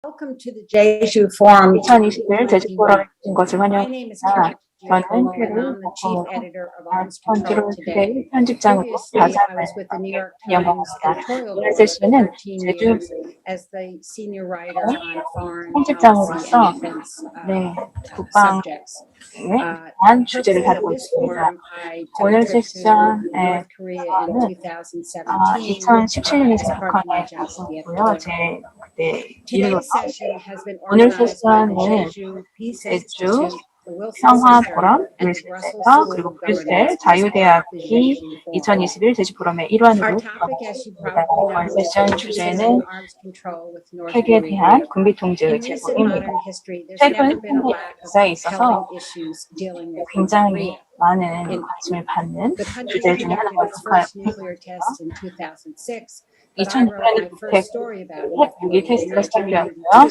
Welcome to the Jeju Forum 2021 제주 포럼에 오신 것을 My name is 환영합니다. Karen 저는 Giacomo, and 페루 I'm the chief editor of Arms 컨트롤 Control Today. 투데이 편집장으로 Previously, I was with the New York Times editorial board for 13 years as the senior writer on foreign policy and defense subjects. 대한 주제를 다루고 있습니다. 오늘 세션에 저는 2017년에 재북한에 갔었고요. 일로 오늘 세션은 제주 평화 포럼, 윌슨센터, 그리고 브뤼셀 자유대학이 2021 제주 포럼의 일환으로 들어갔습니다. 오늘 세션 주제는 핵에 대한 군비 통제의 제고입니다. 최근 현대 역사에 있어서 굉장히 많은 관심을 받는 주제 중에 하나가 북핵입니다. 2006년에 북핵 무기 테스트가 시작되었고요.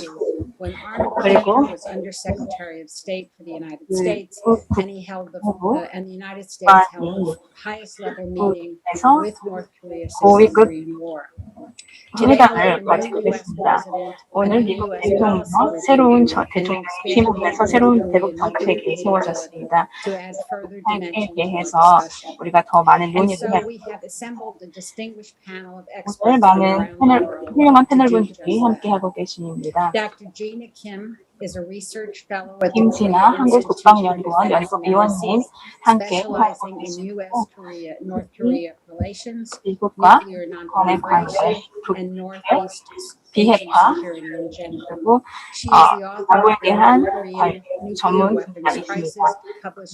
그리고 미국에서 고위급 회담을 마치게 됐습니다. 오늘 미국 대통령 새로운 대통령 취임하면서 새로운 대북 정책이 세워졌습니다. 핵에 대해서 우리가 더 많은 논의를 해야 합니다. 오늘 많은 훌륭한 패널분들이 함께하고 계십니다. 김진아 한국국방연구원 연구위원님 함께 하고 계시고 미국과 북한의 관계, 비핵화, 그리고 안보에 대한 전문 분야가 있습니다.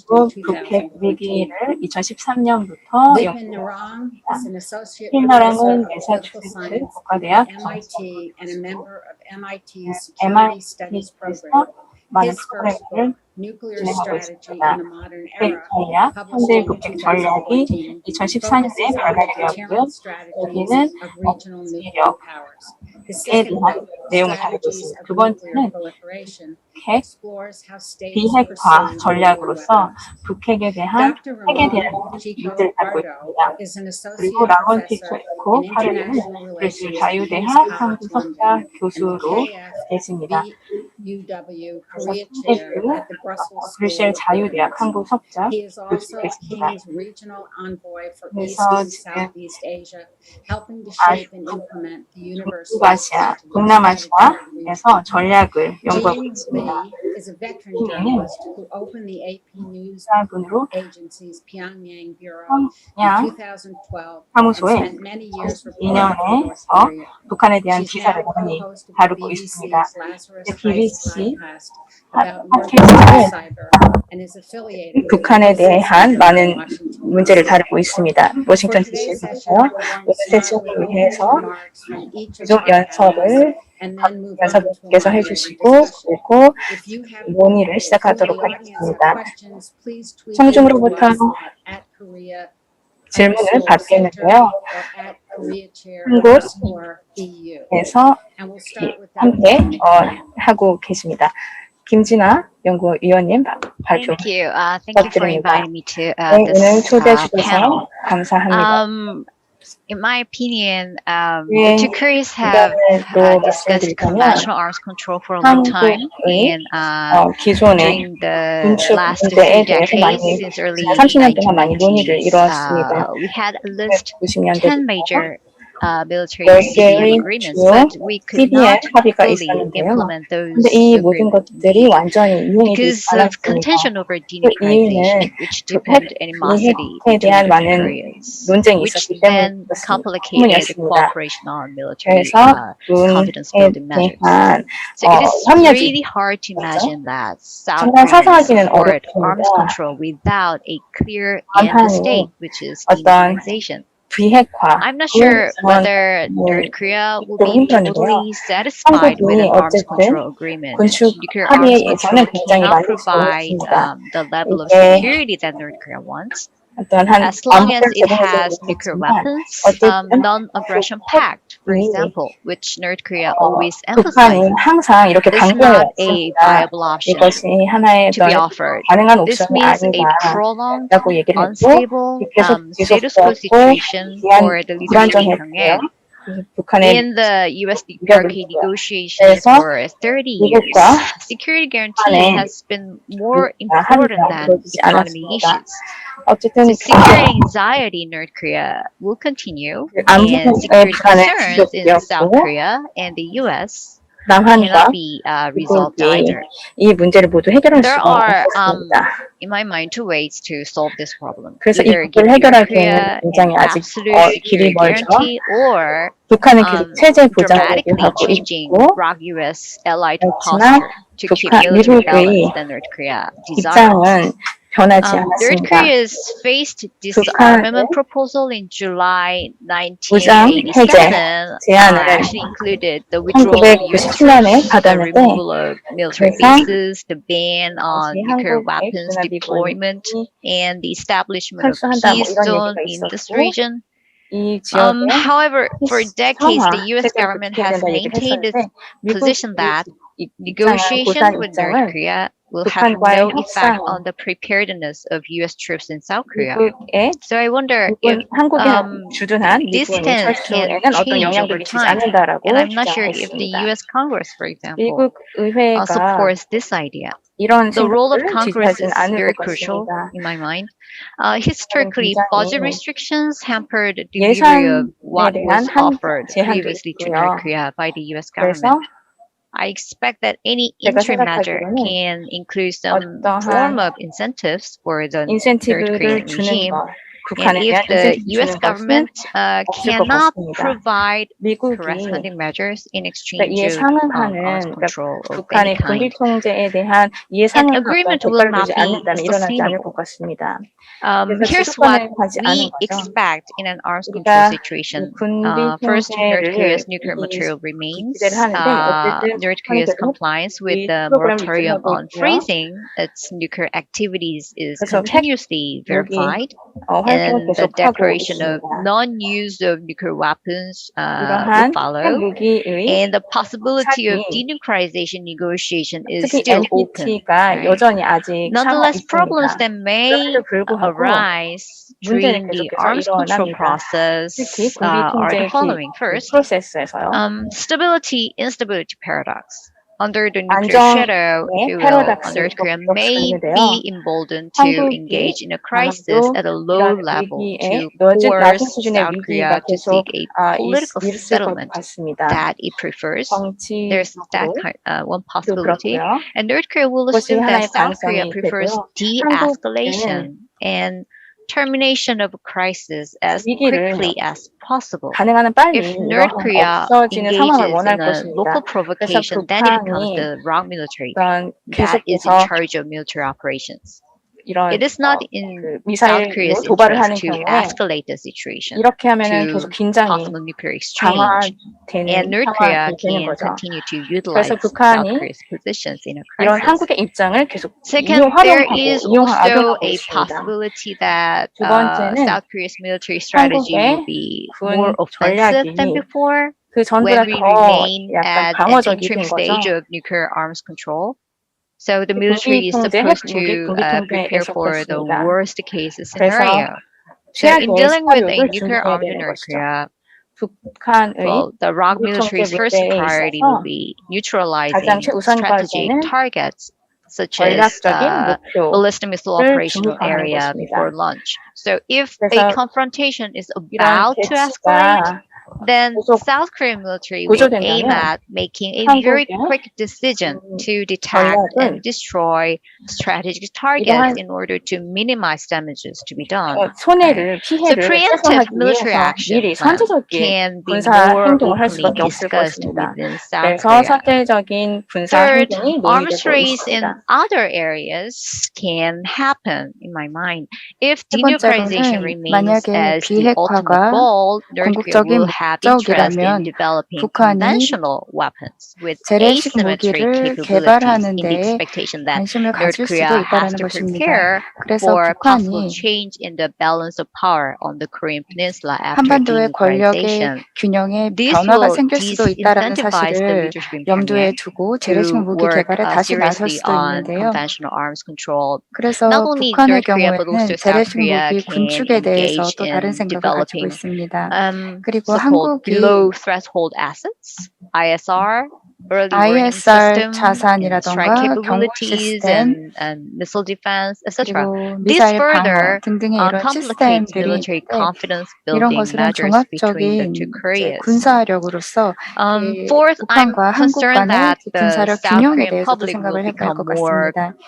그리고 북핵 위기를 2013년부터 연구했습니다. 핀나랑은 매사추세츠 국가대학 MIT에서 많은 프로그램을 진행하고 있습니다. 북핵 전략, 현대 북핵 전략이 2014년에 발간되었고요. 여기는 지역에 대한 내용을 다루고 있습니다. 두 번째는 핵 비핵화 전략으로서 북핵에 대한 문제를 다루고 있습니다. 그리고 라건 티코 하루는 브뤼셀 자유대학 한국석사 교수로 계십니다. 브뤼셀 자유대학 한국석사 교수로 계십니다. 그래서 지금 중국아시아, 동남아시아에서 전략을 연구하고 있습니다. 이는 사분으로 평양 사무소에 2002년에서 북한에 대한 기사를 많이 다루고 있습니다. BBC 팟캐스트를 북한에 대한 많은 문제를 다루고 있습니다. 워싱턴 DC에서 세션을 위해서 최종 연설분께서 해주시고 그리고 논의를 시작하도록 하겠습니다. 청중으로부터 질문을 받겠는데요. 한국에서 함께 하고 계십니다. 김진아 연구위원님 발표 부탁드립니다. 오늘 초대해 주셔서 감사합니다. In my opinion, the two Koreas have discussed conventional arms control for a long time, and during the last few decades, since early 1990s, we had at least 10 major military CDM agreements, but we could not fully implement those agreements because of contention over denuclearization, which deepened animosity between the Koreas, which then complicated cooperation on military confidence-building measures. So it is really hard to imagine that South Korea support arms control without a clear end state, which is denuclearization. I'm not sure whether North Korea will be totally satisfied with an arms control agreement. Nuclear arms control cannot provide the level of security that North Korea wants. As long as it has nuclear weapons, non-aggression pact, for example, which North Korea always emphasizes, is not a viable option to be offered. This means a prolonged, unstable status quo situation for the leadership in Pyongyang, 북한의 In the U.S. PRK negotiations 그래서 for 30 years, 미국과 security guarantee 북한의 has been more 합의가 important than 이루어지지 economy 않았습니다. issues. 어쨌든 So security anxiety in North Korea will continue, 안보의 and security 불안은 concerns in South 지속되었고 Korea and the U.S. 남한과 cannot be resolved 미국이 either. 이 문제를 모두 해결할 There 수가 are, 없습니다. in my mind, two ways to solve this problem. 그래서 Either 이것을 give North 해결하기에는 Korea 굉장히 an 아직 absolute 길이 security 멀죠. guarantee, or 북한은 계속 체제 보장을 dramatically 요구하고 changing 있고 ROC U.S. allied 그렇지만 posture to keep 북한, military 미국의 balance than North Korea desires. 입장은 변하지 North 않았습니다. Korea's faced disarmament proposal in July 무장 해제 1987 제안을 actually included the withdrawal of U.S. 1997년에 troops, the 받았는데 removal of military 그래서 bases, the ban on 다시 nuclear 한국의 weapons 군사 deployment, 미군이 and the establishment of 철수한다 뭐 peace 이런 zone 얘기가 in this 있었고 region. 이 지역에 However, for decades, the U.S. 체제를 government 지켜야 has 된다 얘기를 maintained its 했었는데 position that negotiations with North Korea will have 북한과의 no effect 협상은 on the preparedness of U.S. troops in South Korea. 미국의 So I wonder if 한국에 주둔한 this 미군 stance 철수에는 can 어떤 change 영향도 over 미치지 time. 않는다라고 And I'm not sure if the 주장했습니다. U.S. Congress, for example, 미국 의회가 supports this idea. 이런 The role of 생각을 Congress 지지하지는 is 않을 very 것 crucial 같습니다. in my mind. Historically, 굉장히 budget restrictions hampered delivery of what 예산에 was 대한 offered 제한도 previously to 있고요. North Korea by the U.S. 그래서 government. I expect that any 제가 interim measure 생각하기로는 can include some 어떠한 form of incentives for the North 인센티브를 Korean 주는 regime. 것, And 북한에 if 대한 the 인센티브 U.S. 주는 것은 government 없을 것 cannot 같습니다. provide 미국이 corresponding measures in 그러니까 exchange 이에 of arms 상응하는 control of 북한의 any 군비 kind, 통제에 대한 이에 an 상응하는 agreement will 대가를 not 주지 be 않는다면 일어나지 않을 것 sustainable. 같습니다. Here's what 가지 않은 we 거죠. expect in an arms 우리가 control situation. 군비 First, North 통제를 Korea's nuclear material remains. 기대를 하는데 어쨌든 North 북한이 Korea's 계속 compliance with 이 the 프로그램을 moratorium 유지하고 on 있고요. freezing its nuclear activities is 그래서 continuously 무기 verified. 활동을 And the 계속하고 declaration 있습니다. of non-use of nuclear weapons will 이러한 follow. 핵무기의 And the possibility of 사기, denuclearization negotiation is 특히 still open. NPT가 여전히 아직 Nonetheless, problems 있습니다. that may 그럼에도 불구하고 arise during the 문제는 arms 계속해서 control 일어납니다. process 특히 군비 are 통제 the following. First, 프로세스에서요. stability instability paradox. Under the nuclear 안정의 shadow, if you will, 패러독스 North Korea 이렇게 may 있는데요. be emboldened to 한국이 engage in a crisis 아마도 at a low 이런 level 위기에 to 낮은 force 수준의 South 위기가 Korea to 계속 seek a political 있을 것 settlement 같습니다. that it prefers. There's that 정치적으로 one possibility. 그렇고요. And North Korea will 그것이 assume 하나의 that South Korea 가능성이 prefers 되고요. de-escalation and termination of a crisis as 위기를 quickly as possible. 가능한 빨리 If North Korea 없어지는 상황을 engages 원할 in a 것입니다. local 그래서 provocation, then it becomes 북한이 the wrong military 그런 that is in 계속해서 charge of military operations. 이런 It is not in 미사일로 South Korea's 도발을 하는 interest to 경우에 escalate the situation 이렇게 하면은 to 계속 긴장이 possible nuclear exchange. 강화되는 And North Korea 상황이 되는 can 거죠. continue to utilize 그래서 South 북한이 Korea's positions in a 이런 crisis. 한국의 입장을 계속 Second, there is 이용하고 also 악용하고 a 있습니다. possibility that 두 번째는 South Korea's military strategy will 한국의 be 군 more offensive than 전략이 before 그 전보다 when we 더 remain 약간 at an 방어적이 된 interim stage 거죠. of nuclear arms control. So the 군비 military is 통제, supposed 핵무기 to 군비 통제에 prepare for the 속했습니다. worst case 그래서 scenario. So in 최악의 dealing with a 시나리오를 nuclear 준비해야 armed 되는 North 것이죠. Korea, 북한의 well, the ROC 군비 통제 military's first 문제에 priority 있어서 will be neutralizing 가장 최우선 strategic 과제는 targets such as 전략적인 ballistic missile 목표를 operational 중립화하는 area 것입니다. before launch. So if a 그래서 confrontation is 이런 about to escalate, 배치가 then 계속 South Korean military will aim 고조된다면 at making a very 한국의 quick decision to detect 전략은 and destroy strategic targets 이러한 in order to minimize damages to be done. 손해를 So 피해를 preemptive 최소화하기 military 위해서 action 미리 plan 선제적인 can be 군사 more 행동을 할 openly 수밖에 없을 discussed 것입니다. within South 그래서 Korea. 선제적인 군사 Third, 행동이 arms 논의되고 race in 있습니다. other areas can happen, in my mind. If 세 denuclearization 번째로는 remains 만약에 as the ultimate 비핵화가 goal, North Korea 궁극적인 will have interest in 목적이라면 developing 북한이 conventional weapons with 재래식 asymmetric 무기를 capabilities 개발하는 in the 데에 expectation that 관심을 North 가질 Korea 수도 has 있다는 to 것입니다. prepare 그래서 for possible 북한이 change in the balance of power on the Korean Peninsula after 한반도의 권력의 denuclearization. 균형에 This 변화가 will 생길 수도 있다는 disincentivize the 사실을 leadership in 염두에 Pyongyang 두고 재래식 to 무기 work 개발에 다시 나설 seriously 수도 on 있는데요. conventional arms control. 그래서 Not only 북한의 North Korea but 경우에는 also South 재래식 Korea 무기 can 군축에 대해서 engage 또 다른 in 생각을 가지고 developing 있습니다. 그리고 supply so-called 한국이 below threshold assets, ISR, early warning ISR system, and strike 자산이라던가 경고 capabilities, 시스템 and missile defense, etc. 그리고 This 미사일 방어 further 등등의 이런 complicates 시스템들이 military 있는데 confidence 이런 building 것들은 measures between the two 종합적인 이제 Koreas. 군사력으로서 Fourth, I'm 북한과 한국 concerned 간의 that 이제 the 군사력 South 균형에 Korean 대해서도 public will 생각을 해봐야 할 become 것 more 같습니다.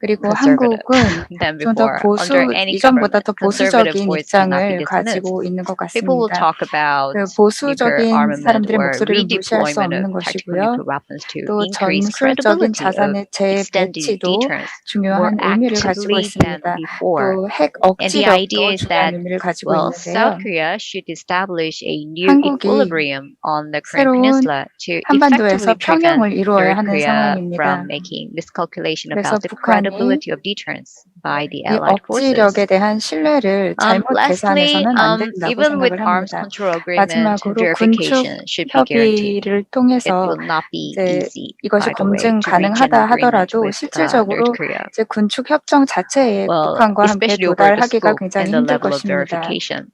그리고 conservative 한국은 than 좀 더 before under any 이전보다 government. 더 Conservative 보수적인 voice cannot be 입장을 dismissed. 가지고 있는 것 People will 같습니다. talk about 그 nuclear 보수적인 armament 사람들의 or 목소리를 무시할 수 redeployment of 없는 tactical 것이고요. nuclear weapons to 또 increase 전술적인 credibility of 자산의 extended 재배치도 deterrence more 중요한 의미를 가지고 actively than 있습니다. before. 또 핵 And the idea 억지력도 is 중요한 that, 의미를 가지고 well, 있는데요. South Korea should establish a new 한국이 equilibrium on the Korean 새로운 peninsula to 한반도에서 effectively prevent 평형을 이루어야 North 하는 Korea 상황입니다. from making miscalculation 그래서 about the 북한이 credibility of deterrence by the 이 Allied forces. 억지력에 대한 신뢰를 잘못 Lastly, 계산해서는 안 된다고 even with 생각을 arms 합니다. control agreement, 마지막으로 군축 verification should be guaranteed. 협의를 It 통해서 will not be 이제 easy, 이것이 by the way, 검증 to reach an 가능하다 agreement 하더라도 with North 실질적으로 Korea. 이제 군축 협정 자체에 Well, 북한과 함께 especially over the 도달하기가 scope 굉장히 and the 힘들 level of 것입니다. verification.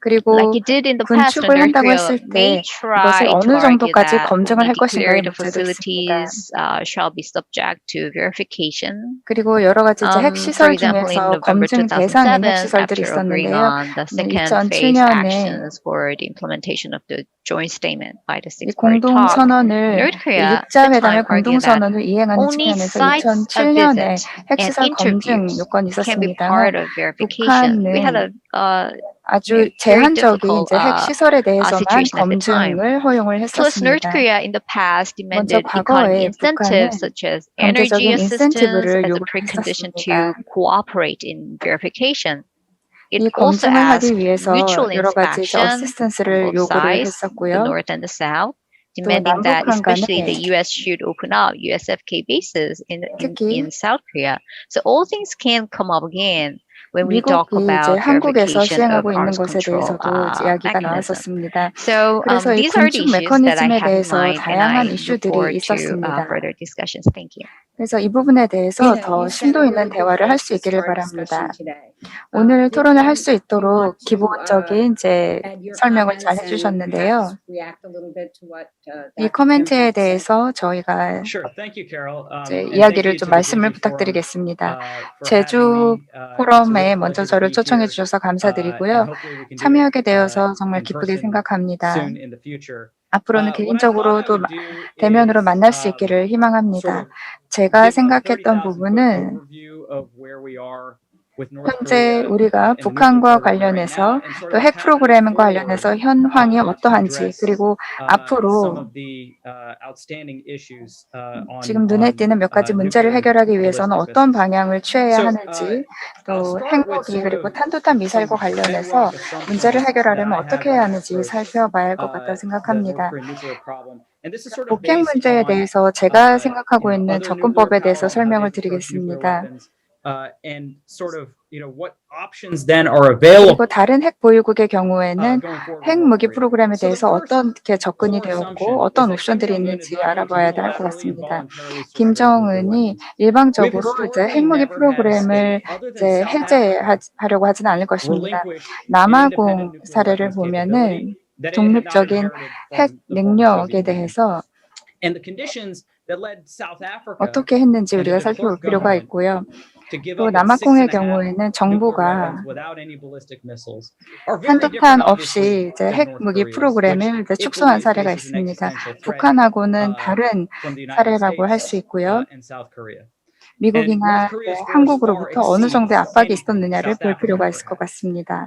그리고 Like it did in the past, 군축을 North 한다고 Korea 했을 may 때 try 이것을 to 어느 argue 정도까지 that 검증을 only 할 것인가의 declared 문제도 있습니다. facilities shall be subject to verification. 그리고 여러 가지 이제 For 핵시설 example, in 중에서 November 검증 대상인 2007, 핵시설들이 after agreeing 있었는데요. on the second phase 2007년에 actions for the implementation of the joint statement by the 이 six-party talk, 공동선언을 North Korea at the 6자 회담의 time argued that 공동선언을 이행하는 only 측면에서 sites of 2007년에 visit and 핵시설 검증 interviews 요건이 can be 있었습니다만 part of verification. We had 북한은 a 아주 very 제한적인 difficult 이제 핵시설에 대해서만 situation at the time. 검증을 허용을 Plus, North 했었습니다. Korea in the past 먼저 demanded economic 과거에 incentives 북한은 such as energy 경제적인 assistance 인센티브를 as a 요구를 precondition 했었습니다. to cooperate in verification. It 이 also 검증을 하기 asked 위해서 mutual 여러 가지 이제 inspection from 어시스턴스를 both 요구를 sides, the 했었고요. North and the South, 또 demanding that 남북한 especially 간에 the U.S. should open up USFK bases in 특히 South Korea. So all things can come up again when we talk 미국이 이제 about 한국에서 verification of 시행하고 있는 arms 것에 control 대해서도 이제 이야기가 mechanism. 나왔었습니다. So 그래서 이 these are the 군축 issues that I 메커니즘에 have in 대해서 mind, and 다양한 I look 이슈들이 forward to 있었습니다. further discussions. Thank you. 그래서 이 부분에 대해서 더 심도 있는 대화를 할 수 있기를 바랍니다. 오늘 토론을 할 수 있도록 기본적인 이제 설명을 잘 해주셨는데요. 이 코멘트에 대해서 저희가 이제 이야기를 좀 말씀을 부탁드리겠습니다. 제주 포럼에 먼저 저를 초청해 주셔서 감사드리고요. 참여하게 되어서 정말 기쁘게 생각합니다. 앞으로는 개인적으로도 대면으로 만날 수 있기를 희망합니다. 제가 생각했던 부분은 현재 우리가 북한과 관련해서 또 핵 프로그램과 관련해서 현황이 어떠한지 그리고 앞으로 지금 눈에 띄는 몇 가지 문제를 해결하기 위해서는 어떤 방향을 취해야 하는지 또 핵무기 그리고 탄도탄 미사일과 관련해서 문제를 해결하려면 어떻게 해야 하는지 살펴봐야 할 것 같다 생각합니다. 북핵 문제에 대해서 제가 생각하고 있는 접근법에 대해서 설명을 드리겠습니다. 그리고 다른 핵 보유국의 경우에는 핵무기 프로그램에 대해서 어떻게 접근이 되었고 어떤 옵션들이 있는지 알아봐야 할 것 같습니다. 김정은이 일방적으로 이제 핵무기 프로그램을 이제 해제하려고 하지는 않을 것입니다. 남아공 사례를 보면은 독립적인 핵 능력에 대해서 어떻게 했는지 우리가 살펴볼 필요가 있고요. 또 남아공의 경우에는 정부가 탄도탄 없이 이제 핵무기 프로그램을 이제 축소한 사례가 있습니다. 북한하고는 다른 사례라고 할 수 있고요. 미국이나 한국으로부터 어느 정도의 압박이 있었느냐를 볼 필요가 있을 것 같습니다.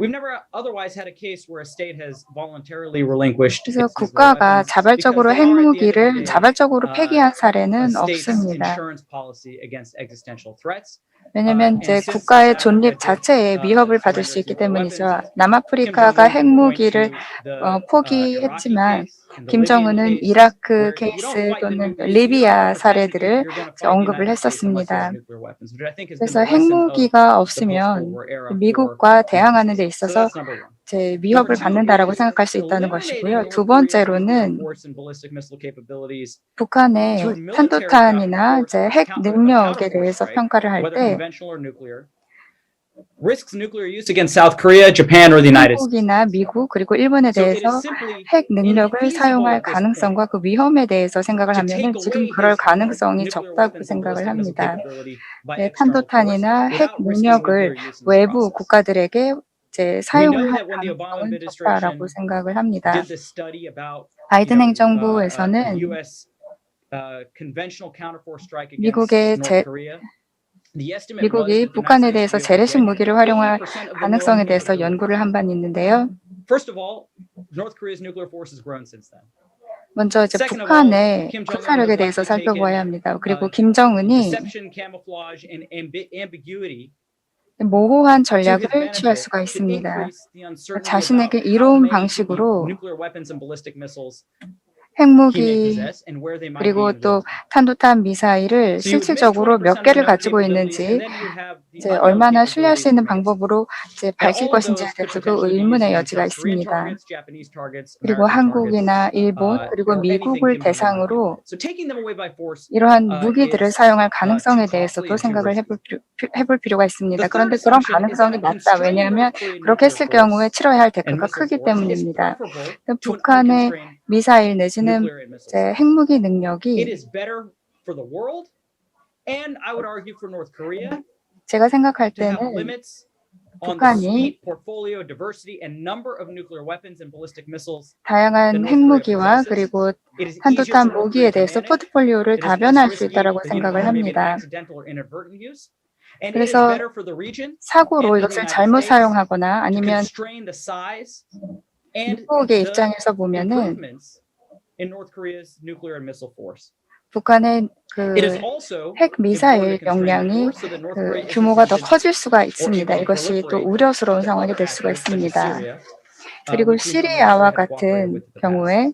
그래서 국가가 자발적으로 핵무기를 자발적으로 폐기한 사례는 없습니다. 왜냐하면 이제 국가의 존립 자체에 위협을 받을 수 있기 때문이죠. 남아프리카가 핵무기를 포기했지만 김정은은 이라크 케이스 또는 리비아 사례들을 언급을 했었습니다. 그래서 핵무기가 없으면 미국과 대항하는 데 있어서 제 위협을 받는다라고 생각할 수 있다는 것이고요. 두 번째로는 북한의 탄도탄이나 이제 핵 능력에 대해서 평가를 할 때 risks nuclear use against South Korea, Japan, or the United States. 한국이나 미국 그리고 일본에 So it 대해서 is simply 핵 능력을 infeasible 사용할 at this 가능성과 그 위험에 대해서 생각을 to 하면은 take 지금 away 그럴 his 가능성이 nuclear 적다고 weapons and 생각을 ballistic missile 합니다. capability by 네, external force 탄도탄이나 핵 without risking 능력을 nuclear use in this 외부 process. 국가들에게 이제 We 사용을 know 할 that when the Obama 가능성은 적다라고 administration 생각을 합니다. did this study about 바이든 the 행정부에서는 U.S. Conventional counterforce strike against 미국의 North Korea. The estimate was 미국이 that the United 북한에 States 대해서 would be able to 재래식 get 무기를 활용할 80% of the 가능성에 known 대해서 capability. 연구를 한 바는 있는데요. First of all, North Korea's nuclear force has grown since then. 먼저 이제 Second of all, 북한의 Kim Jong-un 군사력에 has 대해서 likely 살펴보아야 taken 합니다. 그리고 김정은이 deception, camouflage, and ambiguity 모호한 to his 전략을 취할 benefit 수가 to 있습니다. increase the uncertainty 자신에게 about how 이로운 many 방식으로 nuclear weapons and ballistic missiles he may 핵무기 possess and where they might be 그리고 또 invented. 탄도탄 미사일을 So you would miss 실질적으로 20% 몇 of the 개를 known 가지고 capabilities, 있는지 and then you would have the 이제 unknown 얼마나 신뢰할 수 capabilities 있는 of advanced. 방법으로 이제 And 밝힐 all of 것인지에 those could 대해서도 potentially be used 의문의 against 여지가 South Korean 있습니다. targets, Japanese targets, 그리고 American targets, 한국이나 일본 그리고 or anything 미국을 Kim Jong-un might be 대상으로 invented. So taking them away by force 이러한 무기들을 is 사용할 too 가능성에 costly 대해서도 and too 생각을 risky. 해볼 필요가 있습니다. The 그런데 third 그런 assumption is that 가능성이 a 낮다. constrained 왜냐하면 North Korean 그렇게 nuclear 했을 경우에 force 치러야 할 and 대가가 missile 크기 force is 때문입니다. preferable to an 북한의 unconstrained 미사일 내지는 nuclear and missile 이제 system. 핵무기 It 능력이 is better for the world, and I would argue for North Korea, 제가 생각할 to have 때는 limits on the 북한이 suite, portfolio, diversity, and number of nuclear weapons and ballistic missiles that 다양한 North Korea 핵무기와 possesses. 그리고 It is easier for 탄도탄 North 무기에 Korea to 대해서 manage. 포트폴리오를 It is less 다변할 수 risky, 있다라고 for 생각을 maybe an 합니다. accidental or inadvertent use. And it is 그래서 better for the region and 사고로 for the 이것을 United 잘못 States 사용하거나 to 아니면 constrain the size and 미국의 the 입장에서 보면은 improvements in North Korea's nuclear and missile force. 북한의 It is 그 also 핵 important 미사일 to constrain the 역량이 force so that North Korea 그 isn't 규모가 더 tempted 커질 수가 or 있습니다. able to 이것이 또 proliferate 우려스러운 to 상황이 other 될 수가 actors such as 있습니다. Syria, 그리고 with whom North Korea 시리아와 has cooperated 같은 with in the past. 경우에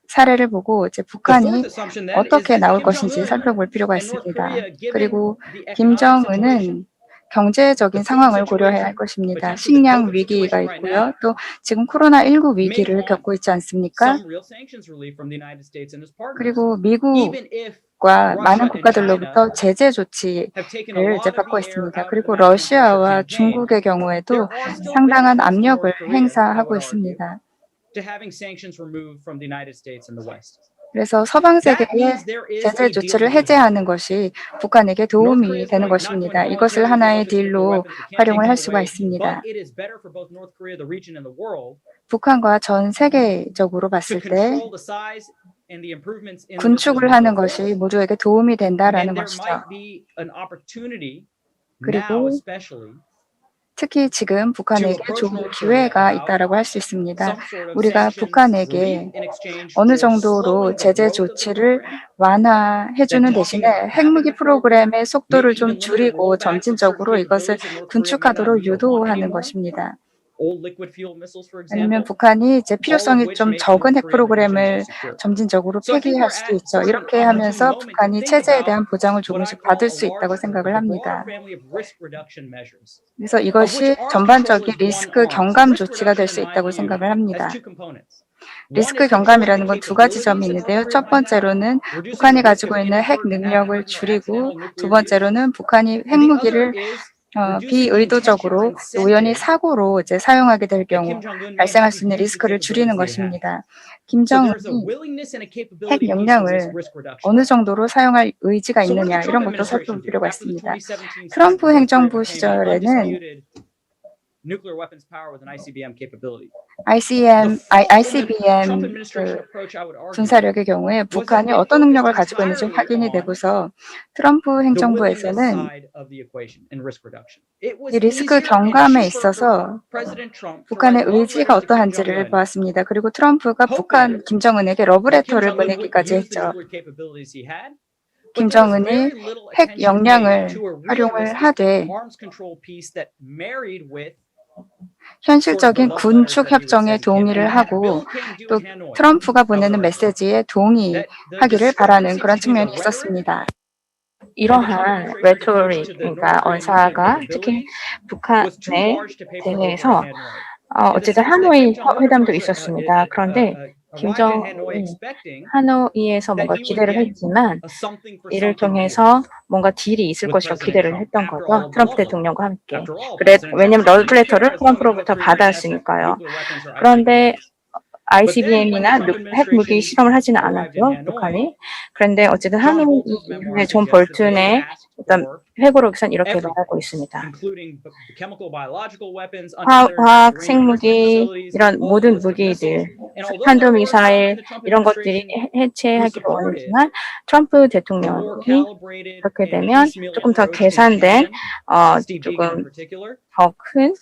사례를 보고 이제 The fourth 북한이 assumption then is 어떻게 that 나올 Kim 것인지 Jong-un 살펴볼 필요가 and North 있습니다. Korea, given 그리고 the economic situation, 김정은은 경제적인 the food 상황을 고려해야 할 situation, 것입니다. potentially the 식량 COVID 위기가 situation right 있고요. now, 또 지금 코로나19 may 위기를 want 겪고 있지 않습니까? some real sanctions relief from the United States and its partners. 그리고 Even if 미국과 많은 Russia and China 국가들로부터 제재 조치를 have taken a 이제 lot of 받고 the air 있습니다. out of 그리고 the Maximum Pressure 러시아와 campaign, 중국의 경우에도 there are still 상당한 benefits to 압력을 North Korea, I 행사하고 would argue, 있습니다. to having sanctions removed from the United States and the West. 그래서 서방 That 세계의 means there is 제재 a deal to 조치를 be had. 해제하는 것이 북한에게 North Korea 도움이 is 되는 going not to 것입니다. 이것을 involuntarily 하나의 give up its nuclear 딜로 weapons. We can't take 활용을 할 them 수가 away, 있습니다. but it is better for both North Korea, the region, and the world 북한과 전 세계적으로 to 봤을 때 control the size and the improvements in the missile 군축을 하는 nuclear force. 것이 모두에게 도움이 된다라는 And there 것이죠. might be an opportunity now, 그리고 especially, 특히 지금 북한에게 좋은 기회가 있다라고 할 수 있습니다. some sort of 우리가 sanctions 북한에게 relief in exchange 어느 for 정도로 slowing the 제재 growth of the 조치를 program. 완화해주는 Then talking 대신에 about having 핵무기 the program, 프로그램의 속도를 maybe 좀 even limited 줄이고 rollbacks of certain 점진적으로 이것을 capabilities that North Korea may not 군축하도록 need or want 유도하는 anymore. 것입니다. Old liquid fuel missiles, for 아니면 example, 북한이 이제 all of 필요성이 which 좀 make 적은 North 핵 Korea 프로그램을 regionally secure. 점진적으로 So I think 폐기할 we're 수도 at 있죠. sort of an 이렇게 opportune 하면서 moment to 북한이 think 체제에 about 대한 보장을 what I 조금씩 call 받을 a 수 있다고 larger, 생각을 the 합니다. broader family of risk reduction measures, 그래서 of which 이것이 arms control 전반적인 is one 리스크 arm. So 경감 risk 조치가 될 수 reduction, in my 있다고 view, 생각을 has 합니다. two components. One 리스크 is controlling 경감이라는 the 건 두 가지 점이 capabilities that North 있는데요. Korea 첫 might have, 번째로는 reducing 북한이 the risk 가지고 of 있는 핵 inadvertent or 능력을 accidental 줄이고 두 nuclear use. 번째로는 북한이 And the other 핵무기를 is reducing the 비의도적으로 intentions, 우연히 incentives 사고로 이제 사용하게 될 that 경우 Kim Jong-un may 발생할 have 수 to 있는 use the 리스크를 줄이는 capabilities that he has. 것입니다. So there's a 김정은이 willingness and a 핵 capability piece to this 역량을 risk reduction. 어느 정도로 사용할 의지가 So what 있느냐 did the 이런 Trump 것도 살펴볼 administration do 필요가 after the 있습니다. 2017 summit? 트럼프 North Korea 행정부 became an 시절에는 undisputed nuclear weapons power with an ICBM capability. ICBM Trump administration 그 approach, I would argue, 군사력의 경우에 was that 북한이 they 어떤 능력을 focused 가지고 있는지 entirely 확인이 on 되고서 트럼프 the willingness 행정부에서는 side of the equation in risk reduction. It was 이 리스크 easier and 경감에 cheaper 있어서 for President Trump to 북한의 write love 의지가 letters to Kim 어떠한지를 Jong-un, 보았습니다. 그리고 트럼프가 북한 hoping 김정은에게 that Kim 러브레터를 Jong-un would 보내기까지 use the 했죠. nuclear capabilities he had. But there was 김정은이 very little 핵 attention paid 역량을 to a 활용을 realistic 하되 arms control piece that married with 현실적인 군축 협정에 동의를 하고 또 트럼프가 보내는 메시지에 동의하기를 바라는 그런 측면이 있었습니다. 이러한 레토릭, 그러니까 언사가 특히 북한에 대해서 어쨌든 하노이 회담도 있었습니다. 그런데 김정은이 하노이에서 뭔가 기대를 했지만 이를 통해서 뭔가 딜이 있을 것이라고 기대를 했던 거죠. 트럼프 대통령과 함께. 왜냐면 러브레터를 트럼프로부터 받았으니까요. 그런데 ICBM이나 핵무기 실험을 하지는 않았죠, 북한이. 그런데 어쨌든 하노이 이후에 존 볼튼의 어떤 회고록에선 이렇게 말하고 있습니다. 화학, 생무기, 이런 모든 무기들, 탄도미사일 이런 것들이 해체하기를 원하지만 트럼프 대통령이 그렇게 되면 조금 더 계산된 조금 더 큰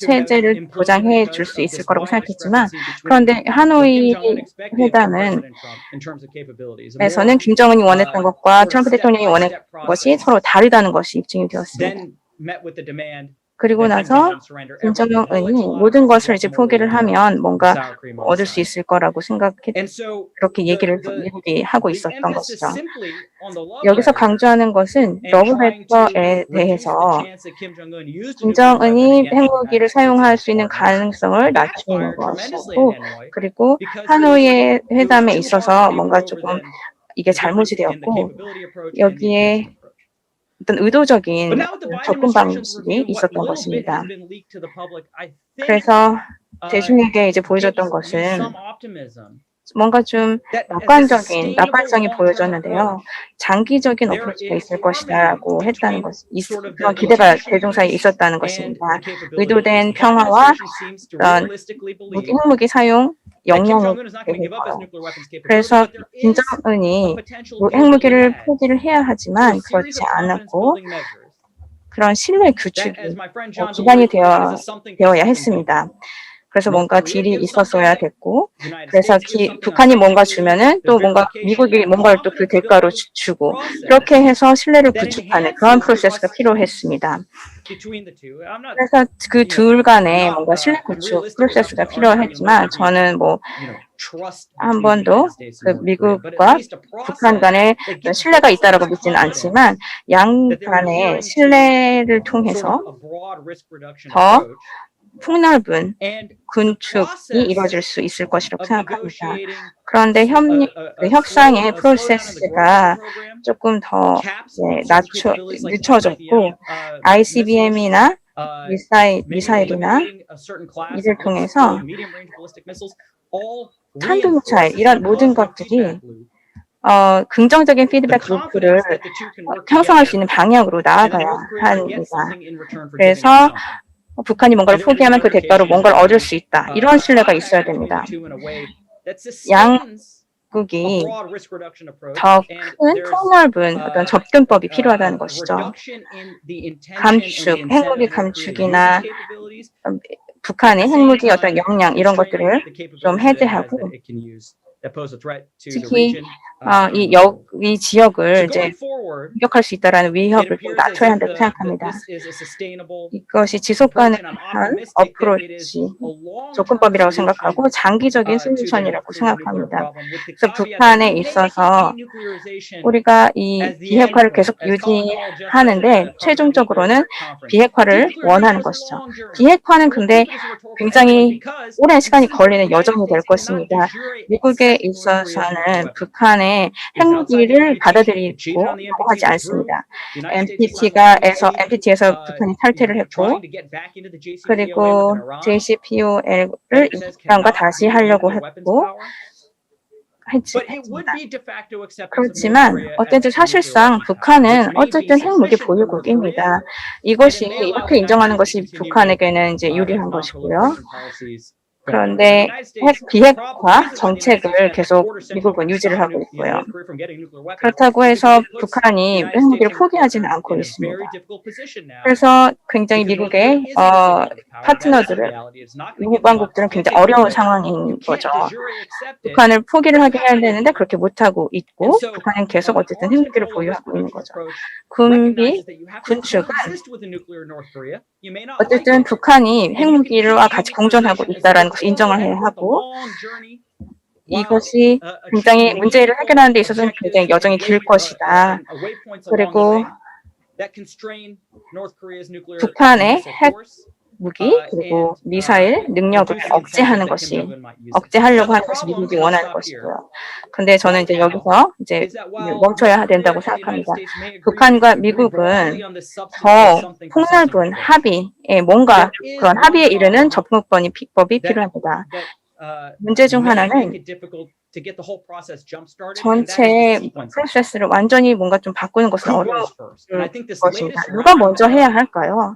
체제를 보장해 줄 수 있을 거라고 생각했지만 그런데 하노이 회담은 에서는 김정은이 원했던 것과 트럼프 대통령이 원했던 것이 서로 다르다는 것이 입증이 되었습니다. 그리고 나서 김정은이 모든 것을 이제 포기를 하면 뭔가 얻을 수 있을 거라고 그렇게 얘기를 미국이 하고 있었던 것이죠. 여기서 강조하는 것은 러브레터에 대해서 김정은이 핵무기를 사용할 수 있는 가능성을 낮추는 것이고 그리고 하노이 회담에 있어서 뭔가 조금 이게 잘못이 되었고 여기에 어떤 의도적인 접근 방식이 있었던 것입니다. 그래서 대중에게 이제 보여줬던 것은 뭔가 좀 낙관성이 보여졌는데요. 장기적인 어프로치가 있을 것이다라고 했다는 그런 기대가 대중 사이에 있었다는 것입니다. 의도된 평화와 어떤 핵무기 사용 역량에 대해서. 그래서 김정은이 핵무기를 포기를 해야 하지만 그렇지 않았고 그런 신뢰 구축이 기반이 되어야 했습니다. 그래서 뭔가 딜이 있었어야 됐고, 그래서 북한이 뭔가 주면은 또 뭔가 미국이 뭔가를 또 그 대가로 주고, 그렇게 해서 신뢰를 구축하는 그런 프로세스가 필요했습니다. 그래서 그 둘 간에 뭔가 신뢰 구축 프로세스가 필요했지만, 저는 뭐, 한 번도 그 미국과 북한 간에 신뢰가 있다라고 믿지는 않지만, 양 간의 신뢰를 통해서 더 폭넓은 군축이 이루어질 수 있을 것이라고 생각합니다. 그런데 협상의 프로세스가 조금 더 늦춰졌고 ICBM이나 미사일이나 이를 통해서 탄도미사일 이런 모든 것들이 긍정적인 피드백 루프를 형성할 수 있는 방향으로 나아가야 합니다. 그래서 북한이 뭔가를 포기하면 그 대가로 뭔가를 얻을 수 있다. 이런 신뢰가 있어야 됩니다. 양국이 더 큰 폭넓은 어떤 접근법이 필요하다는 것이죠. 핵무기 감축이나 북한의 핵무기 어떤 역량 이런 것들을 좀 해제하고 특히 이 지역을 이제 공격할 수 있다라는 위협을 좀 낮춰야 한다고 생각합니다. 이것이 지속 가능한 어프로치, 접근법이라고 생각하고 장기적인 솔루션이라고 생각합니다. 그래서 북한에 있어서 우리가 이 비핵화를 계속 유지하는데 최종적으로는 비핵화를 원하는 것이죠. 비핵화는 근데 굉장히 오랜 시간이 걸리는 여정이 될 것입니다. 미국에 있어서는 북한의 핵무기를 받아들이고 하지 않습니다. NPT에서 북한이 탈퇴를 했고 그리고 JCPOL을 이란과 다시 하려고 했고 그렇지만 어쨌든 사실상 북한은 어쨌든 핵무기 보유국입니다. 이것이 이렇게 인정하는 것이 북한에게는 이제 유리한 것이고요. 그런데 비핵화 정책을 계속 미국은 유지를 하고 있고요. 그렇다고 해서 북한이 핵무기를 포기하지는 않고 있습니다. 그래서 굉장히 미국의 후반국들은 굉장히 어려운 상황인 거죠. 북한을 포기를 하게 해야 되는데 그렇게 못하고 있고 북한은 계속 어쨌든 핵무기를 보유하고 있는 거죠. 군축은 어쨌든 북한이 핵무기와 같이 공존하고 있다는 것을 인정을 해야 하고 이것이 굉장히 문제를 해결하는 데 있어서는 굉장히 여정이 길 것이다. 그리고 북한의 핵 무기 그리고 미사일 능력을 억제하는 것이 억제하려고 하는 것이 미국이 원하는 것이고요. 근데 저는 이제 여기서 이제 멈춰야 된다고 생각합니다. 북한과 미국은 더 폭넓은 합의에 뭔가 그런 합의에 이르는 접근법이 필요합니다. 문제 중 하나는 전체 프로세스를 완전히 뭔가 좀 바꾸는 것은 어려운 것입니다. 누가 먼저 해야 할까요?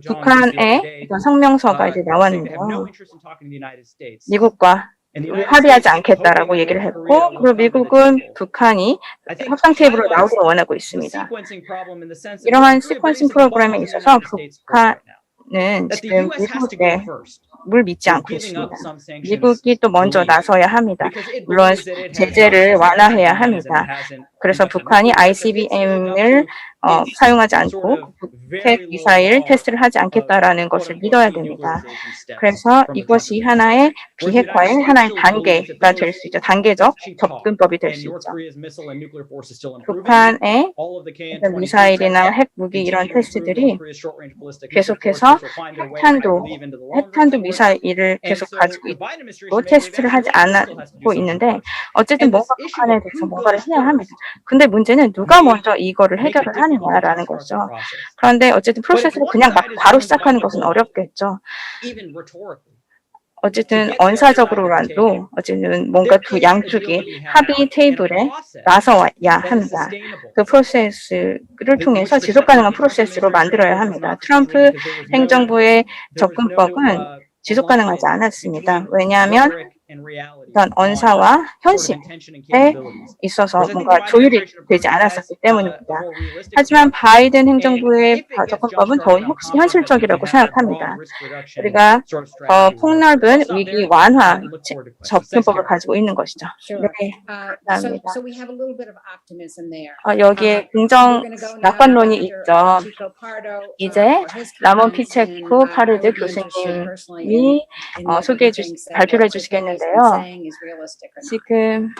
북한의 어떤 성명서가 이제 나왔는데요. 미국과 합의하지 않겠다라고 얘기를 했고, 그리고 미국은 북한이 협상 테이블로 나오기를 원하고 있습니다. 이러한 시퀀싱 프로그램에 있어서 북한은 지금 미국의 물 믿지 않고 있습니다. 미국이 또 먼저 나서야 합니다. 물론 제재를 완화해야 합니다. 그래서 북한이 ICBM을 사용하지 않고 핵 미사일 테스트를 하지 않겠다라는 것을 믿어야 됩니다. 그래서 이것이 하나의 비핵화의 하나의 단계가 될 수 있죠. 단계적 접근법이 될 수 있죠. 북한의 미사일이나 핵 무기 이런 테스트들이 계속해서 핵탄두 미사일을 계속 가지고 있고 테스트를 하지 않고 있는데 어쨌든 뭔가 북한에 대해서 뭔가를 해야 합니다. 근데 문제는 누가 먼저 이거를 해결을 하느냐라는 거죠. 그런데 어쨌든 프로세스를 그냥 막 바로 시작하는 것은 어렵겠죠. 어쨌든 언사적으로라도 어쨌든 뭔가 두 양쪽이 합의 테이블에 나서야 합니다. 그 프로세스를 통해서 지속 가능한 프로세스로 만들어야 합니다. 트럼프 행정부의 접근법은 지속 가능하지 않았습니다. 왜냐하면 어떤 언사와 현실에 있어서 뭔가 조율이 되지 않았었기 때문입니다. 하지만 바이든 행정부의 접근법은 더 현실적이라고 생각합니다. 우리가 더 폭넓은 위기 완화 접근법을 가지고 있는 것이죠. 네, 감사합니다. 여기에 긍정 낙관론이 있죠. 이제 라몬 피체코 파르드 교수님이 발표를 해주시겠는데요. 지금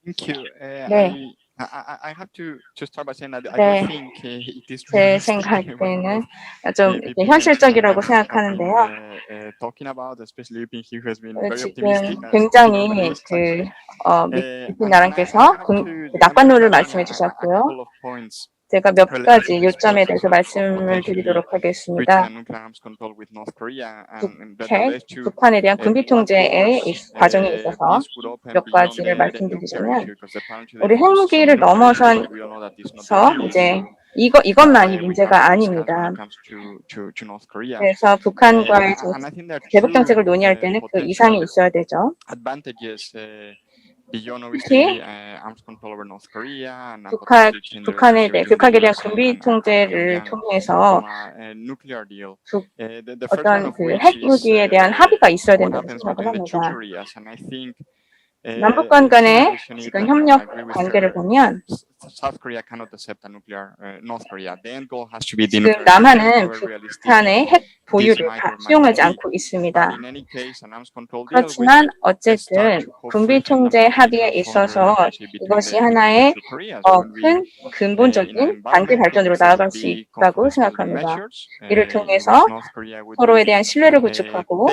Thank you. 네. I have to start by saying that 네. I think it is 제 really 생각에는 좀 현실적이라고 생각하는데요. talking about, especially he has been very 지금 optimistic. 굉장히 나랑께서 낙관론을 말씀해 주셨고요. 제가 몇 가지 요점에 대해서 말씀을 드리도록 하겠습니다. 북한에 대한 군비 통제의 과정에 있어서 몇 가지를 말씀드리자면 우리 핵무기를 넘어서서 이제 이것만이 문제가 아닙니다. 그래서 북한과의 대북 정책을 논의할 때는 그 이상이 있어야 되죠. 특히 북한에 대한 군비 통제를 통해서 어떤 그 핵무기에 대한 합의가 있어야 된다고 생각을 합니다. 남북 간의 지금 협력 관계를 보면 지금 남한은 북한의 핵 보유를 수용하지 않고 있습니다. 그렇지만 어쨌든 군비 통제 합의에 있어서 이것이 하나의 큰 근본적인 단계 발전으로 나아갈 수 있다고 생각합니다. 이를 통해서 서로에 대한 신뢰를 구축하고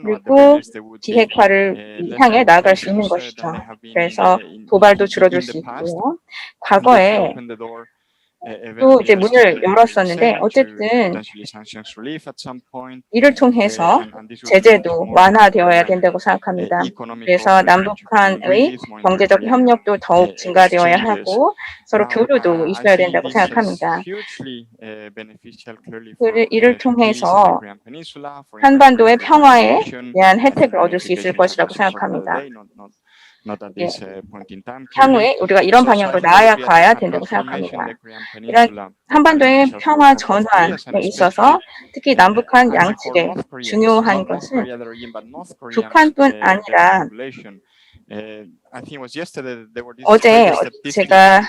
그리고 비핵화를 향해 나아갈 수 있는 것이죠. 그래서 도발도 줄어들 수 있고요. 과거에 또 이제 문을 열었었는데 어쨌든 이를 통해서 제재도 완화되어야 된다고 생각합니다. 그래서 남북한의 경제적 협력도 더욱 증가되어야 하고 서로 교류도 있어야 된다고 생각합니다. 이를 통해서 한반도의 평화에 대한 혜택을 얻을 수 있을 것이라고 생각합니다. 향후에 우리가 이런 방향으로 나아가야 된다고 생각합니다. 이런 한반도의 평화 전환에 있어서 특히 남북한 양측에 중요한 것은 북한뿐 아니라 어제 제가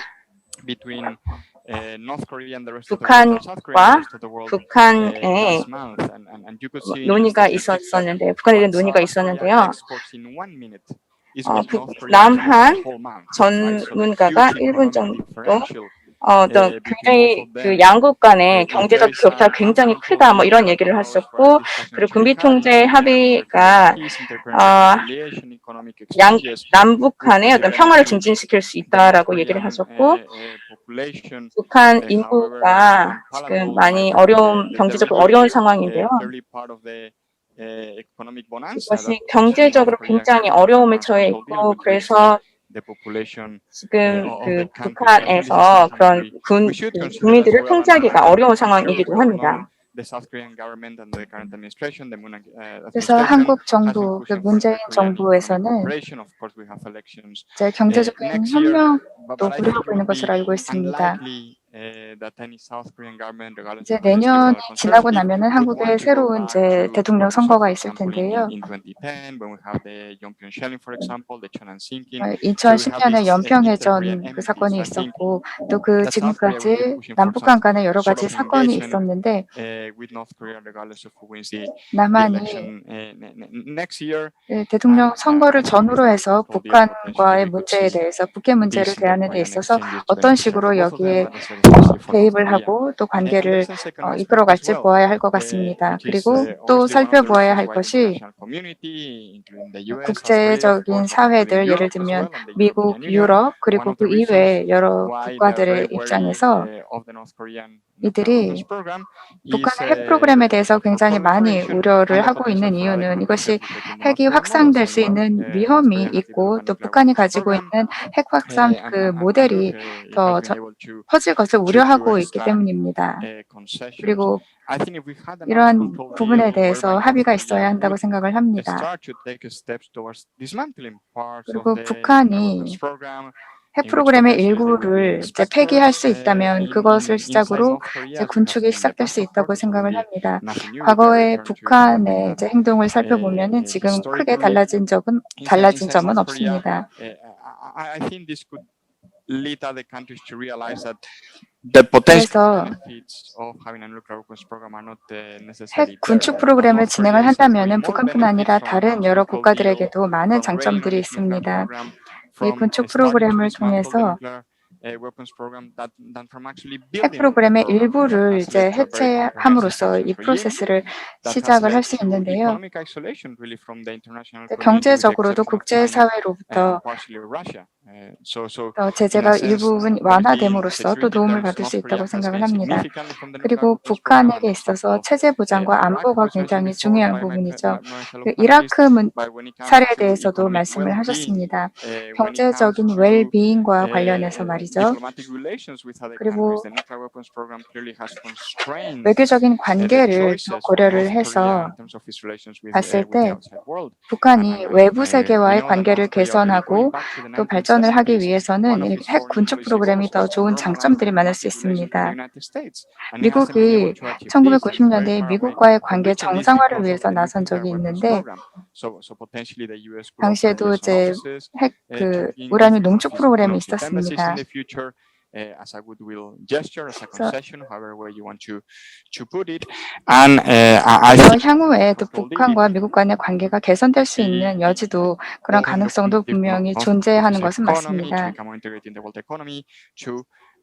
북한과 북한의 논의가 있었는데 북한에 대한 논의가 있었는데요. 남한 전문가가 1분 정도 어떤 굉장히 그 양국 간의 경제적 격차가 굉장히 크다 뭐 이런 얘기를 하셨고 그리고 군비 통제 합의가 남북한의 어떤 평화를 증진시킬 수 있다라고 얘기를 하셨고 북한 인구가 지금 많이 경제적으로 어려운 상황인데요. 이것이 경제적으로 굉장히 어려움에 처해 있고 그래서 지금 그 북한에서 그런 국민들을 통제하기가 어려운 상황이기도 합니다. 그래서 한국 정부, 그 문재인 정부에서는 이제 경제적인 혁명도 고려하고 있는 것으로 알고 있습니다. 이제 내년이 지나고 나면은 한국에 새로운 이제 대통령 선거가 있을 텐데요. 2010년에 연평해전 그 사건이 있었고 또 그 지금까지 남북한 간에 여러 가지 사건이 있었는데 남한이 대통령 선거를 전후로 해서 북한과의 문제에 대해서 북핵 문제를 대하는 데 있어서 어떤 식으로 여기에 개입을 하고 또 관계를 이끌어갈지 보아야 할 것 같습니다. 그리고 또 살펴보아야 할 것이 국제적인 사회들 예를 들면 미국, 유럽 그리고 그 이외의 여러 국가들의 입장에서 이들이 북한의 핵 프로그램에 대해서 굉장히 많이 우려를 하고 있는 이유는 이것이 핵이 확산될 수 있는 위험이 있고 또 북한이 가지고 있는 핵 확산 그 모델이 더 퍼질 것을 우려하고 있기 때문입니다. 그리고 이러한 부분에 대해서 합의가 있어야 한다고 생각을 합니다. 그리고 북한이 핵 프로그램의 일부를 이제 폐기할 수 있다면 그것을 시작으로 이제 군축이 시작될 수 있다고 생각을 합니다. 과거의 북한의 이제 행동을 살펴보면은 지금 크게 달라진 점은 없습니다. 그래서 핵 군축 프로그램을 진행을 한다면은 북한뿐 아니라 다른 여러 국가들에게도 많은 장점들이 있습니다. 이 군축 프로그램을 통해서 핵 프로그램의 일부를 이제 해체함으로써 이 프로세스를 시작을 할 수 있는데요. 경제적으로도 국제사회로부터 제재가 일부분 완화됨으로써 또 도움을 받을 수 있다고 생각을 합니다. 그리고 북한에게 있어서 체제 보장과 안보가 굉장히 중요한 부분이죠. 그 이라크 사례에 대해서도 말씀을 하셨습니다. 경제적인 웰비잉과 관련해서 말이죠. 그리고 외교적인 관계를 또 고려를 해서 봤을 때 북한이 외부 세계와의 관계를 개선하고 또 발전을 하기 위해서는 이 핵 군축 프로그램이 더 좋은 장점들이 많을 수 있습니다. 미국이 1990년대에 미국과의 관계 정상화를 위해서 나선 적이 있는데 당시에도 이제 핵 우라늄 농축 프로그램이 있었습니다. as a goodwill gesture, as a So- concession, however way you want to put it. And I think 향후에 또 북한과 미국 간의 관계가 개선될 수 있는 여지도 그런 가능성도 분명히 존재하는 것은 맞습니다.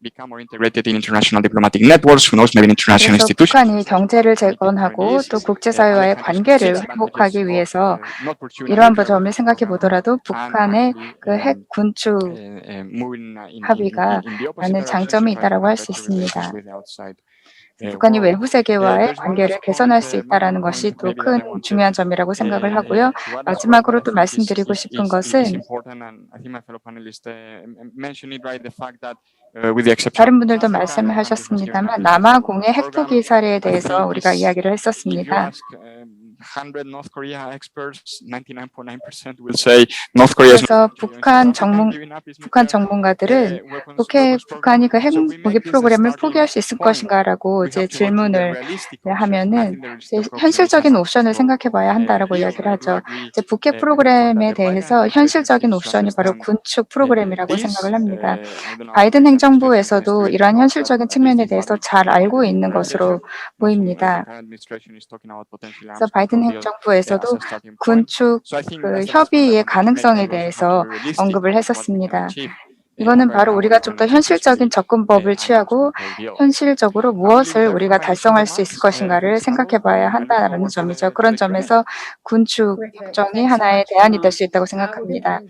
become more integrated in international diplomatic networks, who knows, maybe in international 그래서 institutions. 북한이 경제를 재건하고 또 국제사회와의 관계를 회복하기 위해서 이러한 점을 생각해 보더라도 북한의 그 핵 군축 합의가 많은 장점이 있다라고 할 수 있습니다. 북한이 외부 세계와의 관계를 개선할 수 있다라는 것이 또 큰 중요한 점이라고 생각을 하고요. 마지막으로 또 말씀드리고 싶은 것은 다른 분들도 말씀을 하셨습니다만 남아공의 핵포기 사례에 대해서 우리가 이야기를 했었습니다. 100 North Korea experts, 99.9% will say North Korea is 그래서 북한 전문가들은 북한이 그 핵무기 프로그램을 포기할 수 있을 것인가라고 이제 질문을 하면은 이제 현실적인 옵션을 생각해봐야 한다라고 이야기를 하죠. 이제 북핵 프로그램에 대해서 현실적인 옵션이 바로 군축 프로그램이라고 생각을 합니다. 바이든 행정부에서도 이러한 현실적인 측면에 대해서 잘 알고 있는 것으로 보입니다. 그래서 바이든 행정부에서도 군축 그 협의의 가능성에 대해서 언급을 했었습니다. 이거는 바로 우리가 좀 더 현실적인 접근법을 취하고 현실적으로 무엇을 우리가 달성할 수 있을 것인가를 생각해 봐야 한다는 점이죠. 그런 점에서 군축 협정이 하나의 대안이 될 수 있다고 생각합니다.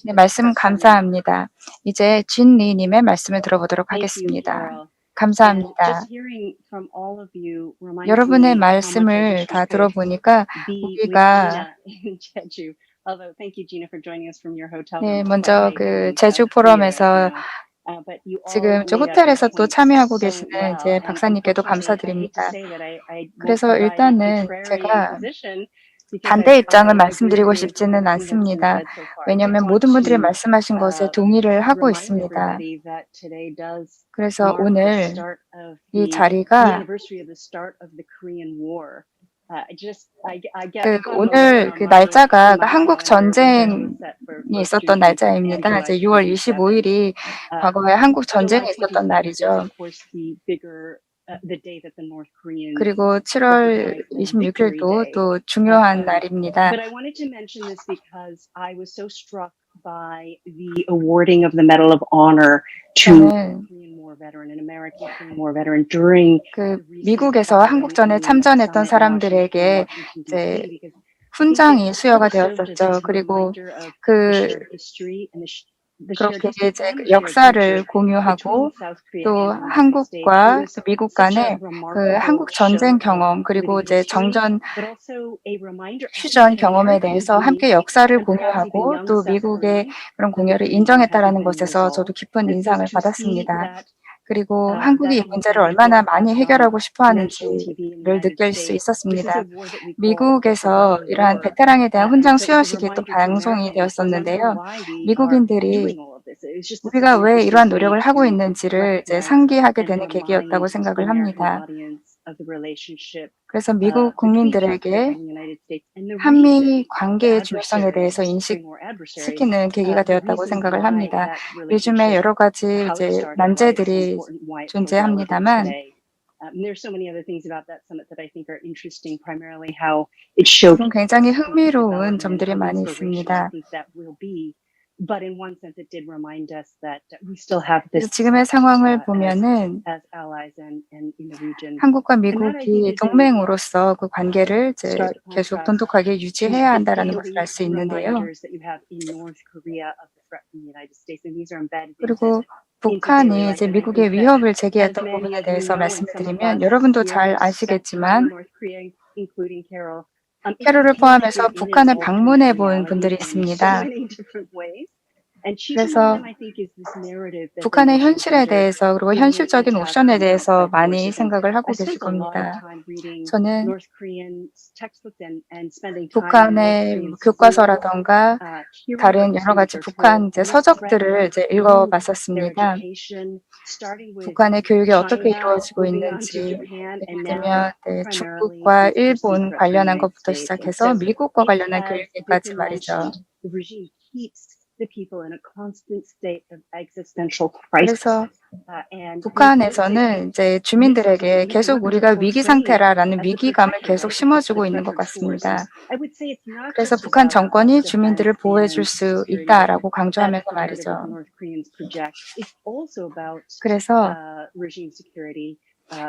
네, 말씀 감사합니다. 이제 진리 님의 말씀을 들어보도록 하겠습니다. 감사합니다. 여러분의 말씀을 다 들어보니까 우리가 네, 먼저 그 제주 포럼에서 지금 저 호텔에서 또 참여하고 계시는 이제 박사님께도 감사드립니다. 그래서 일단은 제가 반대 입장을 말씀드리고 싶지는 않습니다. 왜냐하면 모든 분들이 말씀하신 것에 동의를 하고 있습니다. 그래서 오늘 이 자리가 오늘 그 날짜가 한국 전쟁이 있었던 날짜입니다. 이제 6월 25일이 과거에 한국 전쟁이 있었던 날이죠. 그리고 7월 26일도 또 중요한 날입니다. 저는 그 미국에서 한국전에 참전했던 사람들에게 이제 훈장이 수여가 되었었죠. 그리고 그렇게 이제 역사를 공유하고 또 한국과 또 미국 간의 그 한국 전쟁 경험 그리고 이제 정전 휴전 경험에 대해서 함께 역사를 공유하고 또 미국의 그런 공여를 인정했다라는 것에서 저도 깊은 인상을 받았습니다. 그리고 한국이 이 문제를 얼마나 많이 해결하고 싶어 하는지를 느낄 수 있었습니다. 미국에서 이러한 베테랑에 대한 훈장 수여식이 또 방송이 되었었는데요. 미국인들이 우리가 왜 이러한 노력을 하고 있는지를 이제 상기하게 되는 계기였다고 생각을 합니다. 그래서 미국 국민들에게 한미 관계의 중요성에 대해서 인식시키는 계기가 되었다고 생각을 합니다. 요즘에 여러 가지 이제 난제들이 존재합니다만 지금 굉장히 흥미로운 점들이 많이 있습니다. 그래서 지금의 상황을 보면은 한국과 미국이 동맹으로서 그 관계를 이제 계속 돈독하게 유지해야 한다라는 것을 알 수 있는데요. 그리고 북한이 이제 미국의 위협을 제기했던 부분에 대해서 말씀을 드리면 여러분도 잘 아시겠지만 캐롤을 포함해서 북한을 방문해 본 분들이 있습니다. 그래서 북한의 현실에 대해서 그리고 현실적인 옵션에 대해서 많이 생각을 하고 계실 겁니다. 저는 북한의 교과서라던가 다른 여러 가지 북한 이제 서적들을 이제 읽어봤었습니다. 북한의 교육이 어떻게 이루어지고 있는지, 예를 들면 중국과 일본 관련한 것부터 시작해서 미국과 관련한 교육까지 말이죠. 그래서 북한에서는 이제 주민들에게 계속 우리가 위기 상태라는 위기감을 계속 심어주고 있는 것 같습니다. 그래서 북한 정권이 주민들을 보호해 줄 수 있다라고 강조하면서 말이죠. 그래서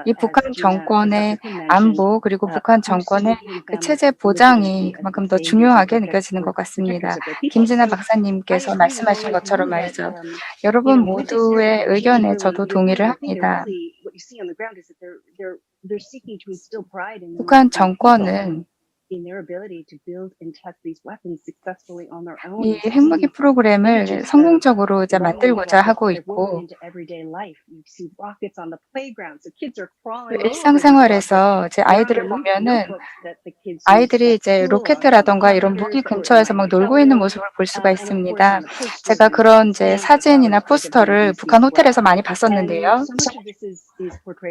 이 북한 정권의 안보 그리고 북한 정권의 그 체제 보장이 그만큼 더 중요하게 느껴지는 것 같습니다. 김진아 박사님께서 말씀하신 것처럼 말이죠. 여러분 모두의 의견에 저도 동의를 합니다. 북한 정권은 이 핵무기 프로그램을 성공적으로 이제 만들고자 하고 있고 일상생활에서 제 아이들을 보면은 아이들이 이제 로켓이라던가 이런 무기 근처에서 막 놀고 있는 모습을 볼 수가 있습니다. 제가 그런 이제 사진이나 포스터를 북한 호텔에서 많이 봤었는데요.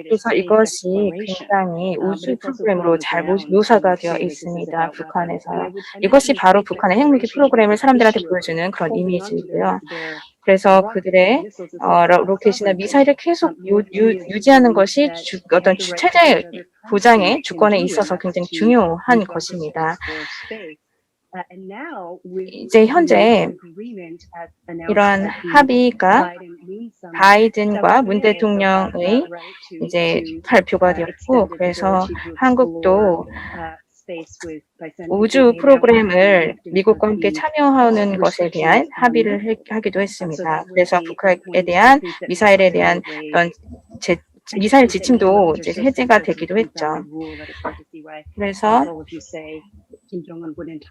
그래서 이것이 굉장히 우수 프로그램으로 잘 묘사가 되어 있습니다. 북한에서. 이것이 바로 북한의 핵무기 프로그램을 사람들한테 보여주는 그런 이미지이고요. 그래서 그들의 로켓이나 미사일을 계속 유지하는 것이 어떤 체제 보장의 주권에 있어서 굉장히 중요한 것입니다. 이제 현재 이러한 합의가 바이든과 문 대통령의 이제 발표가 되었고, 그래서 한국도 우주 프로그램을 미국과 함께 참여하는 것에 대한 합의를 하기도 했습니다. 그래서 북한에 대한 미사일에 대한 어떤 미사일 지침도 이제 해제가 되기도 했죠. 그래서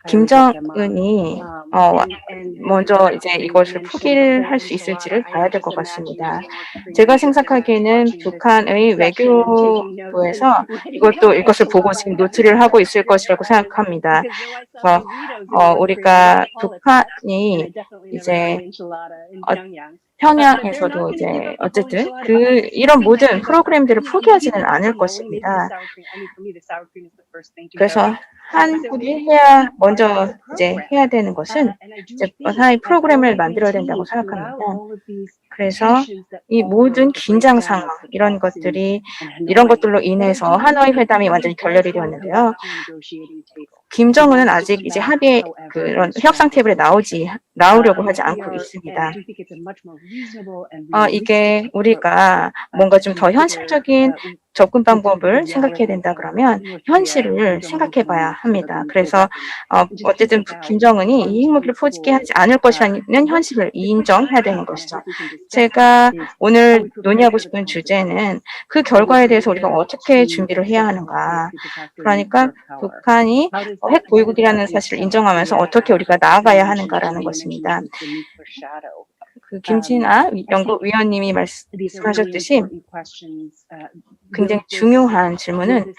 김정은이 먼저 이제 이것을 포기를 할 수 있을지를 봐야 될 것 같습니다. 제가 생각하기에는 북한의 외교부에서 이것을 보고 지금 노트를 하고 있을 것이라고 생각합니다. 그래서 우리가 북한이 이제 평양에서도 이제 어쨌든 이런 모든 프로그램들을 포기하지는 않을 것입니다. 그래서 한국이 먼저 이제 해야 되는 것은 이제 하나의 프로그램을 만들어야 된다고 생각합니다. 그래서 이 모든 긴장 상황 이런 것들로 인해서 하노이 회담이 완전히 결렬이 되었는데요. 김정은은 아직 이제 합의의 그런 협상 테이블에 나오려고 하지 않고 있습니다. 이게 우리가 뭔가 좀 더 현실적인 접근 방법을 생각해야 된다 그러면 현실을 생각해 봐야 합니다. 그래서 어쨌든 김정은이 이 핵무기를 포기하지 않을 것이라는 현실을 인정해야 되는 것이죠. 제가 오늘 논의하고 싶은 주제는 그 결과에 대해서 우리가 어떻게 준비를 해야 하는가. 그러니까 북한이 핵 보유국이라는 사실을 인정하면서 어떻게 우리가 나아가야 하는가라는 것입니다. 김진아 연구위원님이 말씀하셨듯이 굉장히 중요한 질문은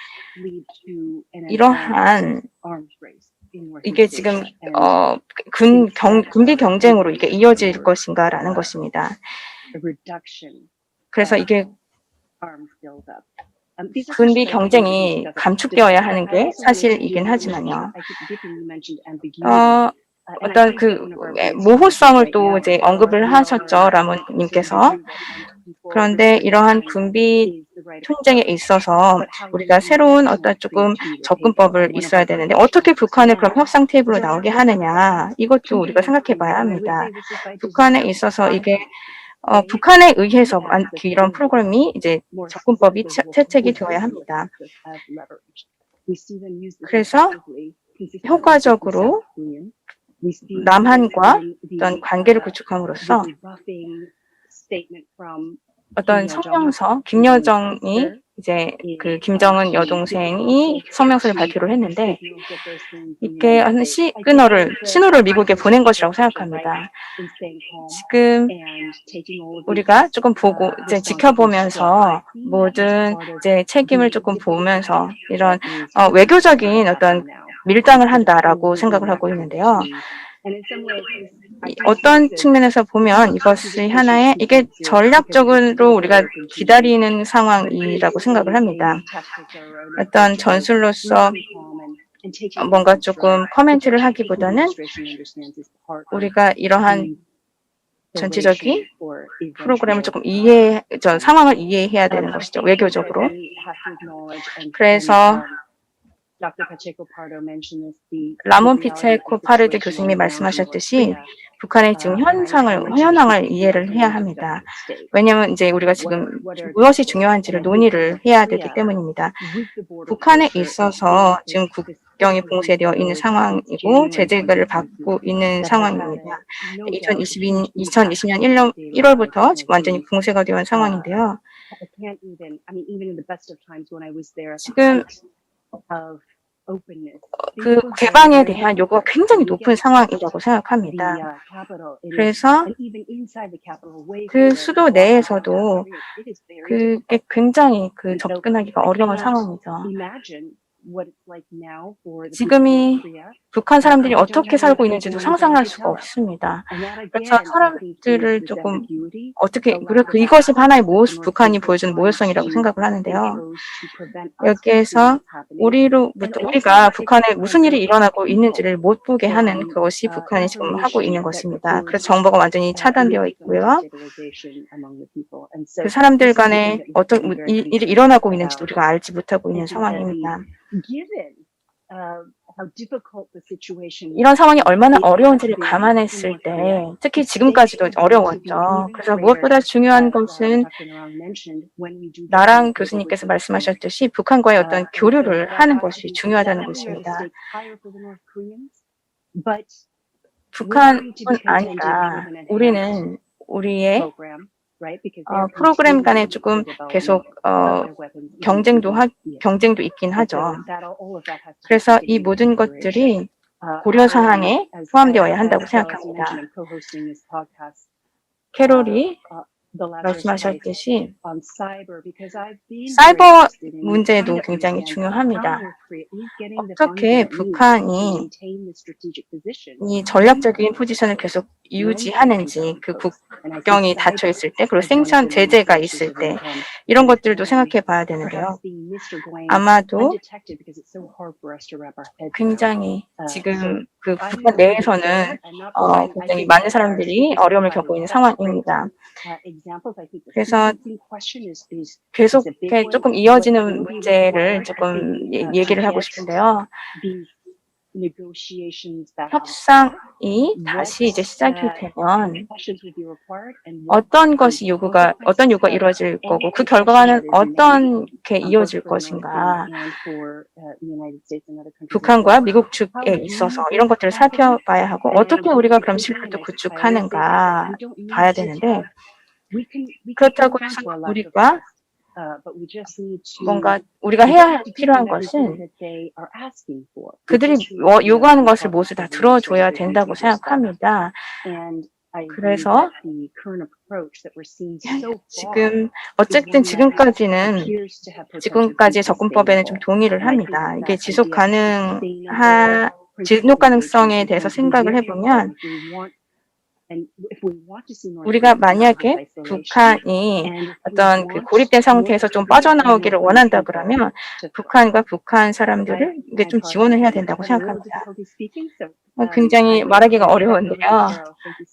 이러한 이게 지금 군비 경쟁으로 이게 이어질 것인가라는 것입니다. 그래서 이게 군비 경쟁이 감축되어야 하는 게 사실이긴 하지만요. 어떤 모호성을 또 이제 언급을 하셨죠, 라몬님께서. 그런데 이러한 군비 투쟁에 있어서 우리가 새로운 어떤 조금 접근법을 있어야 되는데 어떻게 북한을 그럼 협상 테이블로 나오게 하느냐, 이것도 우리가 생각해 봐야 합니다. 북한에 있어서 이게 북한에 의해서 이런 프로그램이 이제 접근법이 채택이 되어야 합니다. 그래서 효과적으로 남한과 어떤 관계를 구축함으로써 어떤 성명서, 김여정이 이제 김정은 여동생이 성명서를 발표를 했는데 이게 신호를 미국에 보낸 것이라고 생각합니다. 지금 우리가 조금 보고 이제 지켜보면서 모든 이제 책임을 조금 보면서 이런 외교적인 어떤 밀당을 한다라고 생각을 하고 있는데요. 어떤 측면에서 보면 이것이 이게 전략적으로 우리가 기다리는 상황이라고 생각을 합니다. 어떤 전술로서 뭔가 조금 코멘트를 하기보다는 우리가 이러한 전체적인 프로그램을 조금 상황을 이해해야 되는 것이죠, 외교적으로. 그래서 라몬 피체코 파르드 교수님이 말씀하셨듯이 북한의 지금 현황을 이해를 해야 합니다. 왜냐하면 이제 우리가 지금 무엇이 중요한지를 논의를 해야 되기 때문입니다. 북한에 있어서 지금 국경이 봉쇄되어 있는 상황이고 제재를 받고 있는 상황입니다. 2020년 1월부터 지금 완전히 봉쇄가 되어 있는 상황인데요. 지금 개방에 대한 요구가 굉장히 높은 상황이라고 생각합니다. 그래서 수도 내에서도 그게 굉장히 접근하기가 어려운 상황이죠. 지금이 북한 사람들이 어떻게 살고 있는지도 상상할 수가 없습니다. 그래서 사람들을 조금 이것이 하나의 북한이 보여주는 모욕성이라고 생각을 하는데요. 여기에서 우리가 북한에 무슨 일이 일어나고 있는지를 못 보게 하는 그것이 북한이 지금 하고 있는 것입니다. 그래서 정보가 완전히 차단되어 있고요. 그 사람들 간에 어떤 일이 일어나고 있는지도 우리가 알지 못하고 있는 상황입니다. 이런 상황이 얼마나 어려운지를 감안했을 때 특히 지금까지도 어려웠죠. 그래서 무엇보다 중요한 것은 나랑 교수님께서 말씀하셨듯이 북한과의 어떤 교류를 하는 것이 중요하다는 것입니다. 북한은 아니라 우리는 우리의 프로그램 간에 조금 계속 경쟁도 있긴 하죠. 그래서 이 모든 것들이 고려 사항에 포함되어야 한다고 생각합니다. 캐롤이 말씀하셨듯이 사이버 문제도 굉장히 중요합니다. 어떻게 북한이 이 전략적인 포지션을 계속 유지하는지, 그 국경이 닫혀 있을 때, 그리고 생산 제재가 있을 때, 이런 것들도 생각해 봐야 되는데요. 아마도 굉장히 지금 그 북한 내에서는 굉장히 많은 사람들이 어려움을 겪고 있는 상황입니다. 그래서 계속해 조금 이어지는 문제를 조금 얘기를 하고 싶은데요. 협상이 다시 이제 시작이 되면 어떤 요구가 이루어질 거고 그 결과는 어떻게 이어질 것인가. 북한과 미국 측에 있어서 이런 것들을 살펴봐야 하고 어떻게 우리가 그럼 신뢰를 구축하는가 봐야 되는데 그렇다고 해서 우리가 해야 필요한 것은 그들이 요구하는 것을 모두 다 들어줘야 된다고 생각합니다. 그래서 지금 어쨌든 지금까지의 접근법에는 좀 동의를 합니다. 이게 지속 가능성에 대해서 생각을 해보면 우리가 만약에 북한이 어떤 그 고립된 상태에서 좀 빠져나오기를 원한다 그러면 북한과 북한 사람들을 이게 좀 지원을 해야 된다고 생각합니다. 굉장히 말하기가 어려운데요.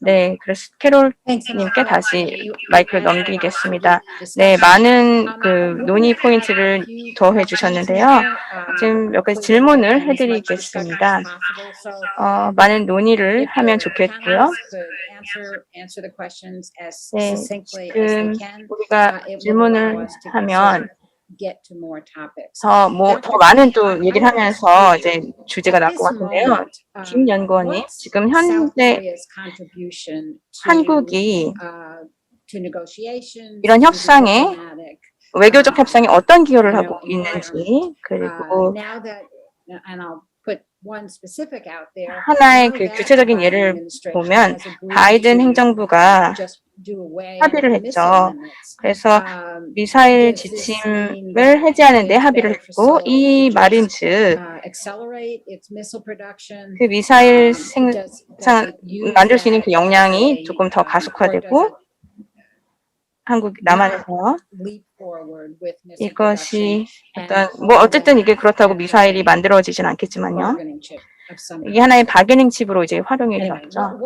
네, 그래서 캐롤님께 다시 마이크를 넘기겠습니다. 네, 많은 그 논의 포인트를 더해 주셨는데요. 지금 몇 가지 질문을 해드리겠습니다. 많은 논의를 하면 좋겠고요. 네, 지금 우리가 질문을 하면 더 많은 또 얘기를 하면서 이제 주제가 나올 것 같은데요. 김 연구원님, 지금 현재 한국이 이런 협상에 외교적 협상에 어떤 기여를 하고 있는지 그리고 하나의 그 구체적인 예를 보면 바이든 행정부가 합의를 했죠. 그래서 미사일 지침을 해제하는 데 합의를 했고 이 말인즉 그 미사일 만들 수 있는 그 역량이 조금 더 가속화되고 남한에서 이것이 어쨌든 이게 그렇다고 미사일이 만들어지진 않겠지만요. 이게 하나의 바게닝 칩으로 이제 활용이 되었죠.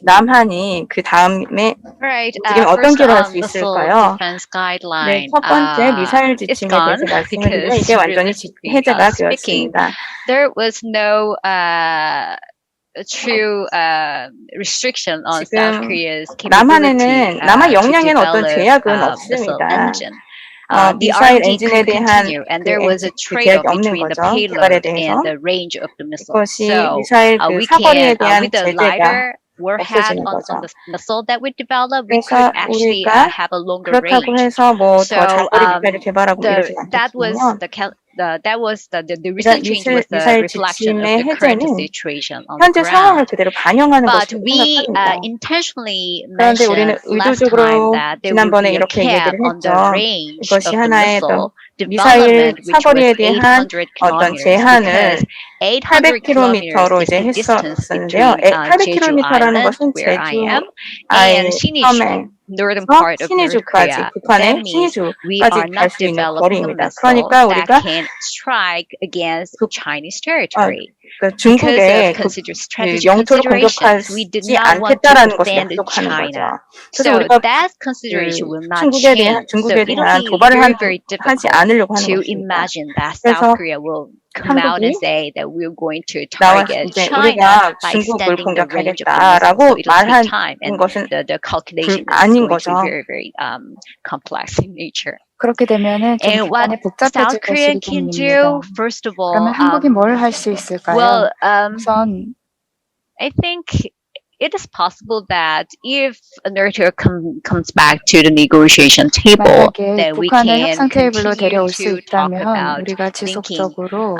남한이 그 다음에 지금 어떤 기여를 할 수 있을까요? 네, 첫 번째 미사일 지침에 대해서 말씀을 드리면 이게 완전히 해제가 되었습니다. There was no true restriction on South Korea's capability 남한 역량에는 어떤 제약은 없습니다. 미사일 엔진에 대한 제약이 없는 거죠. 개발에 대해서. 이것이 미사일 그 사거리에 대한 제재가 없어지는 거죠. 그래서 우리가 그렇다고 해서 더 장거리 미사일을 개발하고 이러진 않겠지만요. 미사일 지침의 해제는 현재 상황을 그대로 반영하는 것이라고 생각합니다. 그런데 우리는 의도적으로 지난번에 이렇게 얘기를 했죠. 이것이 하나의 미사일 사거리에 대한 어떤 제한을 800km로 이제 했었는데요. 800km라는 것은 제주, 섬에 신의주까지, 북한의 신의주까지 갈 수 있는 거리입니다. 그러니까 우리가 중국의 그 영토를 공격하지 않겠다라는 것을 약속하는 거죠. 그래서 우리가 중국에 대한 도발을 하지 않으려고 하는 것입니다. 그래서 come out and 한국이 say that we're going to 나와 target 이제 China 우리가 by 중국을 extending the range of the missiles. So 공격하겠다라고 it'll take 말한 time, and 것은 the calculation is 아닌 going to 거죠. be very, very complex in nature. 그렇게 되면은 좀 And what 북한이 복잡해질 South Korea 것이기 can 때문입니다. do, first of all, 그러면 한국이 뭘 할 수 있을까요? well, 우선 I think it is possible that if North Korea comes back to the negotiation table, 만약에 then we 북한을 can 협상 테이블로 continue 데려올 수 to talk 있다면 about 우리가 linking 지속적으로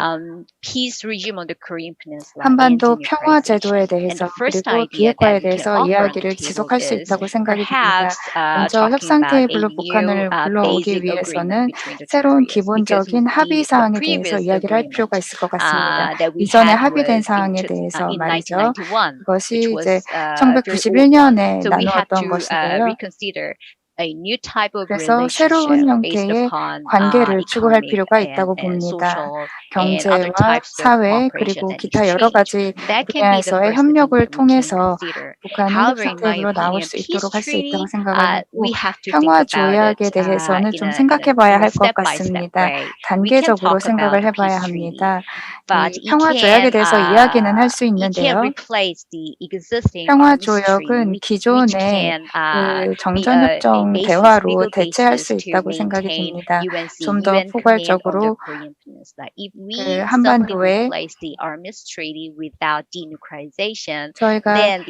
peace regime on the Korean Peninsula and 한반도 평화 denuclearization. 제도에 And 대해서 the first 그리고 idea 비핵화에 that we can 대해서 offer on the 이야기를 table 지속할 수 is 있다고 생각이 듭니다. perhaps 먼저 talking 협상 about a 테이블로 new 북한을 불러오기 basic 위해서는 agreement between the two 새로운 Koreas, because 기본적인 합의 the 사항에 대해서 previous 이야기를 할 agreement 필요가 있을 것 같습니다. that we 이전에 had 합의된 was 사항에 대해서 in 말이죠. 1991, which 그것이 was 이제 very old one. 1991년에 So we had 나누었던 to 것인데요. reconsider a new type of 그래서 새로운 relationship based 형태의 upon 관계를 추구할 economic 필요가 있다고 and 봅니다. social and other 경제와 types of 사회 cooperation 그리고 and 기타 여러 exchange. 가지 That can be the 분야에서의 first thing 협력을 that we can 통해서 consider. 북한이 However, 협상 in my 테이블로 나올 opinion, 수 peace 있도록 할 수 있다고 treaty, 생각을 하고 we have to think 평화 about 조약에 it 대해서는 좀 in 생각해 봐야 a 할 것 step-by-step 같습니다. way. We can 단계적으로 talk 생각을 about the 해봐야 peace treaty, 합니다. but 이 평화 조약에 대해서 이야기는 할 수 it can't 있는데요. replace the existing 평화 arms treaty, 조약은 which 기존의 can 그 be a 정전협정 basis, 대화로 legal 대체할 basis 수 to 있다고 생각이 maintain 듭니다. UNC, 좀 더 UN command on the 포괄적으로 Korean Peninsula. If 그 we suddenly 한반도에 replace the arms treaty without denuclearization, 저희가 then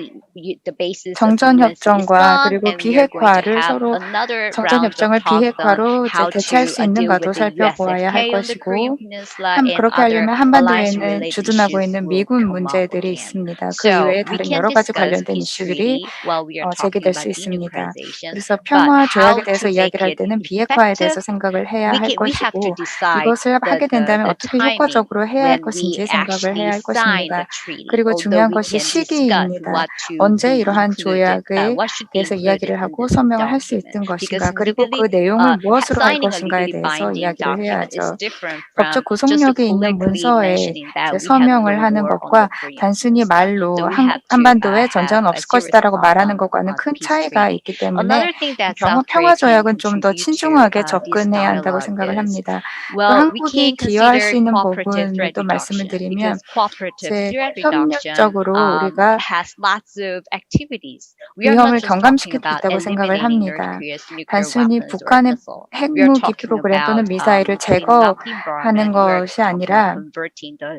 the basis of the UNC is 정전협정과 gone, 그리고 and we are going to 비핵화를 have 서로 another round of 정전협정을 talks on 비핵화로 이제 how 대체할 to 수 deal 있는가도 with the 살펴보아야 할 USFK on the Korean 것이고 Peninsula and 그렇게 other 하려면 한반도에 alliance 있는 related 주둔하고 issues 있는 will 미군 come up 문제들이 again. 있습니다. 그 So 이외에 we 다른 can 여러 가지 discuss 관련된 peace 이슈들이 treaty while we are talking 제기될 수 about 있습니다. denuclearization, 그래서 but 평화 조약에 how 대해서 to 이야기를 make 할 it 때는 비핵화에 대해서 effective, 생각을 해야 할 we have to 것이고 decide 이것을 하게 된다면 the 어떻게 timing 효과적으로 해야 할 when 것인지 we 생각을 actually 해야 할 sign the 것입니다. treaty. 그리고 Although 중요한 we 것이 can discuss 시기입니다. what to 언제 be 이러한 included, 조약에 what should be 대해서 included 이야기를 in 하고 this 서명을 할 수 document. 있는 Because 것인가 그리고 legally, 그 내용을 무엇으로 할 signing a 것인가에 legally 대해서 binding 이야기를 해야 document is 하죠. different 법적 from just 구속력이 있는 politically 문서에 mentioning that 이제 we have no 서명을 하는 war on 것과 the Korean 단순히 Peninsula. 말로 So we have to 한반도에 have 전쟁은 a 없을 serious 것이다라고 thought 말하는 on 것과는 큰 peace 차이가 treaty. 있기 때문에 Another thing that South 평화 Korea can 조약은 좀 더 contribute to 신중하게 this 접근해야 한다고 dialogue 생각을 is, 합니다. 또 well, we 한국이 can 기여할 consider 수 있는 cooperative 부분을 threat 또 말씀을 reduction 드리면 because cooperative 제 threat reduction 협력적으로 우리가 has lots of activities. We are 위험을 not just talking 경감시킬 수 about 있다고 생각을 eliminating North 합니다. Korea's nuclear 단순히 weapons or 북한의 missile. We are 핵무기 talking 프로그램 또는 about 미사일을 putting up the 제거하는 environment. We are 것이 talking 아니라 about converting the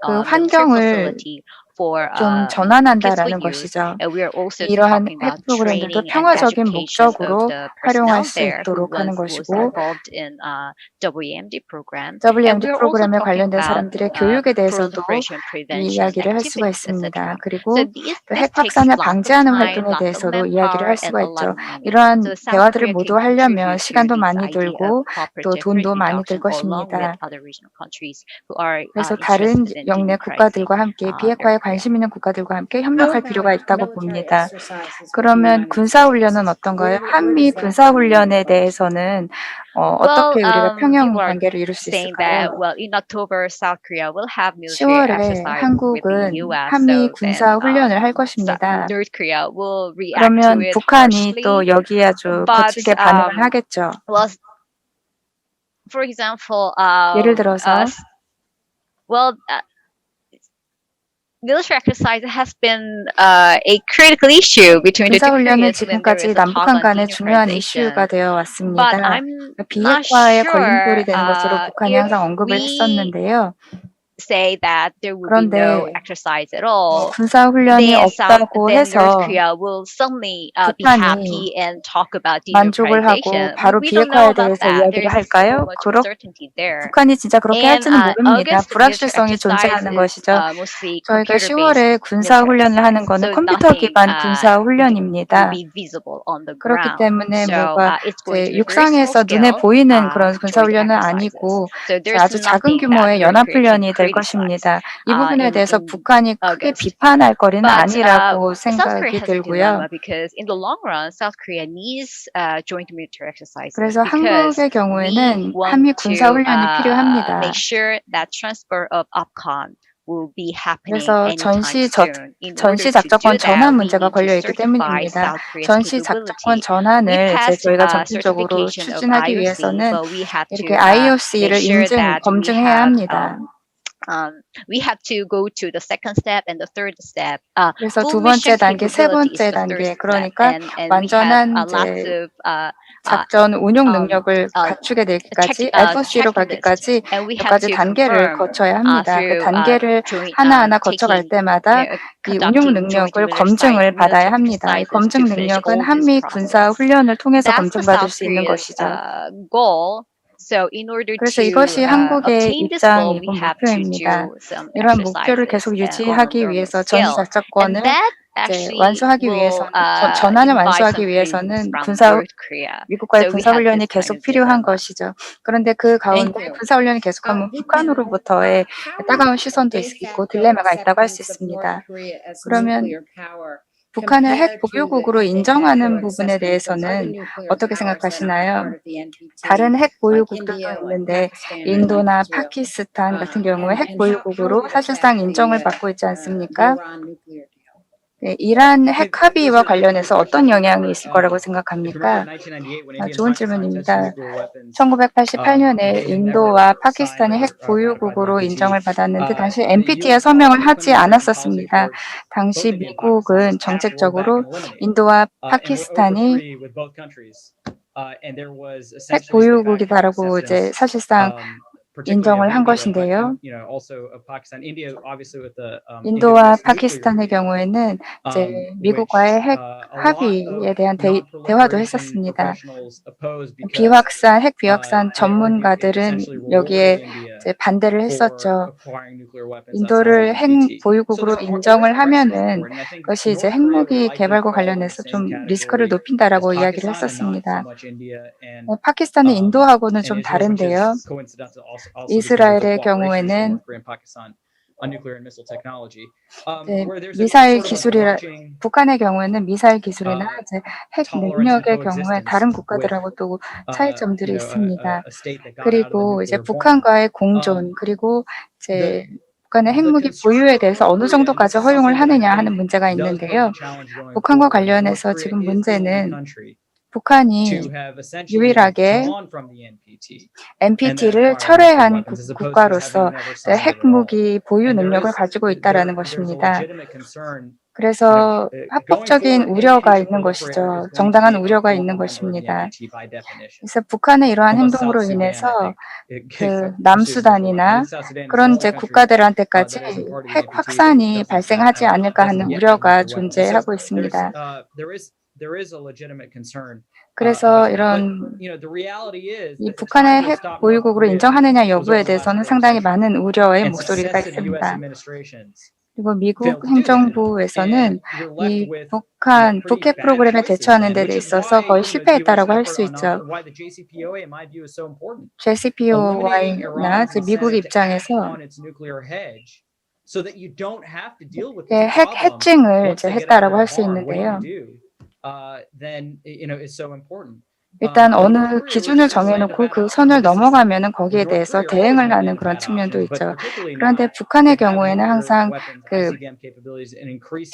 그 military 환경을 facility for 좀 peaceful 전환한다라는 use. 것이죠. And we are also 이러한 talking 핵 about 프로그램들도 training and 평화적인 education of 목적으로 the 활용할 personnel 수 there who 있도록 하는 was 것이고 involved in WMD program. And WMD we are also 프로그램에 talking 관련된 about 사람들의 교육에 대해서도 proliferation 이 prevention 이야기를 할 수가 activities, etc. 있습니다. So 그리고 또 this 핵 takes 확산을 lots of 방지하는 time, 활동에 lots of 대해서도 이야기를 manpower, 할 and 수가 a lot 있죠. of money. 이러한 So South 대화들을 Korea 모두 can 하려면 contribute to 시간도 this 많이 idea of 들고 또 cooperative threat 돈도 많이 들 reduction along with 것입니다. other regional countries who are 그래서 다른 interested in 영내 denuclearizing 국가들과 함께 North 비핵화에 Korea. 관심 있는 국가들과 함께 How 협력할 about 필요가 있다고 military 봅니다. exercises with the 그러면 United 군사훈련은 States? 어떤가요? Where 한미 does that come 군사훈련에 in? 대해서는 Well, 어떻게 우리가 평형 people are 관계를 이룰 수 saying that, 있을까요? well, in October, South Korea will have military 10월에 exercise with the 한국은 U.S. 한미 So then, 군사훈련을 할 것입니다. North Korea will react to 그러면 it 북한이 harshly. 또 여기에 아주 But 거칠게 반응을 하겠죠. well, for example, 예를 들어서 well, military exercise has been a critical issue between the two 군사훈련은 Koreas when there 지금까지 is a talk 남북한 on 간의 중요한 이슈가 denuclearization. 되어 But 왔습니다. I'm not 비핵화에 sure 걸림돌이 되는 것으로 북한이 if 항상 언급을 we 했었는데요. say that there will be no 그런데 exercise at all, 군사훈련이 then 없다고 North 해서 Korea will suddenly be 북한이 happy and talk about 만족을 하고 denuclearization. 바로 We don't know 비핵화에 about 대해서 that. 이야기를 There is so 할까요? much uncertainty there. 북한이 진짜 그렇게 And 할지는 모릅니다. August military 불확실성이 exercise 존재하는 is 것이죠. mostly 저희가 computer-based 10월에 군사훈련을 하는 exercise. 거는 So 컴퓨터 nothing 기반 will 군사훈련입니다. be visible on the 그렇기 ground. 때문에 So 뭐가 it's going to be very 이제 small 육상에서 눈에 scale 보이는 그런 joint 군사훈련은 exercises. 아니고 So there's 아주 작은 nothing that 규모의 North Korea can 연합훈련이 될 criticize 것입니다. 이 부분에 대해서 in 북한이 크게 August. 비판할 거리는 But 아니라고 South Korea 생각이 has a 들고요. dilemma because in the long run, South Korea needs joint military exercises 그래서 because 한국의 we 경우에는 want 한미 to 군사훈련이 필요합니다. make sure that transfer of OPCON will be happening 그래서 anytime soon. In order to 전시 작전권 do that, 전환 we 문제가 need to 걸려 있기 certify 때문입니다. South Korea's 전시 작전권 capability. We 전환을 passed 저희가 점진적으로 certification of 추진하기 IOC, 위해서는 but we have 이렇게 to make IOC를 sure that we 검증해야 have 합니다. we have to go to the second step and the third step. 그래서 Full 두 번째 mission 단계, 세 capability is 번째 the third 단계, step, 그러니까 and we have 완전한 lots 이제 of 작전 운용 um, 능력을 갖추게 되기까지, FC로 checklist, 가기까지 and we 몇 have 가지 to 단계를 confirm 거쳐야 합니다. 그 through 단계를 하나하나 거쳐갈 taking, 때마다 이 운용 conducting joint 능력을 military 검증을 받아야 military 합니다. 이 exercises 검증 to finish 능력은 all this 한미 군사 process. 훈련을 통해서 That's the 검증받을 South 수 있는 Korea's 것이죠. goal. So in order 그래서 to 이것이 한국의 obtain this goal, we 입장이고 have to 목표입니다. do some 이러한 목표를 exercises 계속 on 유지하기 thermal 위해서 skill, 전시 and 작전권을 that 이제 actually 완수하기 will 위해서는 전환을 invite 완수하기 some 위해서는 commitments from 군사 North Korea. 미국과의 So we 군사 have 훈련이 this kind 계속 of 필요한 dilemma. 것이죠. 그런데 그 가운데 you. 군사 훈련이 계속하면 북한으로부터의 따가운 시선도 있고 딜레마가 있다고 할 수 있습니다. 그러면 북한을 핵 보유국으로 인정하는 부분에 대해서는 어떻게 생각하시나요? 다른 핵 보유국들도 있는데 인도나 파키스탄 같은 경우에 핵 보유국으로 사실상 인정을 받고 있지 않습니까? 네, 이란 핵 합의와 관련해서 어떤 영향이 있을 거라고 생각합니까? 좋은 질문입니다. 1988년에 인도와 파키스탄이 핵 보유국으로 인정을 받았는데 당시 NPT에 서명을 하지 않았었습니다. 당시 미국은 정책적으로 인도와 파키스탄이 핵 보유국이다라고 이제 사실상 인정을 한 것인데요. 인도와 파키스탄의 경우에는 이제 미국과의 핵 합의에 대한 대화도 했었습니다. 핵 비확산 전문가들은 여기에 이제 반대를 했었죠. 인도를 핵 보유국으로 인정을 하면은 그것이 이제 핵무기 개발과 관련해서 좀 리스크를 높인다라고 이야기를 했었습니다. 파키스탄은 인도하고는 좀 다른데요. 이스라엘의 경우에는 미사일 기술이라 북한의 경우에는 미사일 기술이나 이제 핵 능력의 경우에 다른 국가들하고 또 차이점들이 있습니다. 그리고 이제 북한과의 공존 그리고 이제 북한의 핵무기 보유에 대해서 어느 정도까지 허용을 하느냐 하는 문제가 있는데요. 북한과 관련해서 지금 문제는 북한이 유일하게 NPT를 철회한 국가로서 핵무기 보유 능력을 가지고 있다는 것입니다. 그래서 합법적인 우려가 있는 것이죠. 정당한 우려가 있는 것입니다. 그래서 북한의 이러한 행동으로 인해서 그 남수단이나 그런 이제 국가들한테까지 핵 확산이 발생하지 않을까 하는 우려가 존재하고 있습니다. 그래서 이런 이 북한의 핵 보유국으로 인정하느냐 여부에 대해서는 상당히 많은 우려의 목소리가 있습니다. 그리고 미국 행정부에서는 이 북핵 프로그램에 대처하는 데 있어서 거의 실패했다라고 할 수 있죠. JCPOA나 미국 입장에서 핵 해칭을 했다라고 할 수 있는데요. 일단 어느 기준을 정해놓고 그 선을 넘어가면은 거기에 대해서 대응을 하는 그런 측면도 있죠. 그런데 북한의 경우에는 항상 그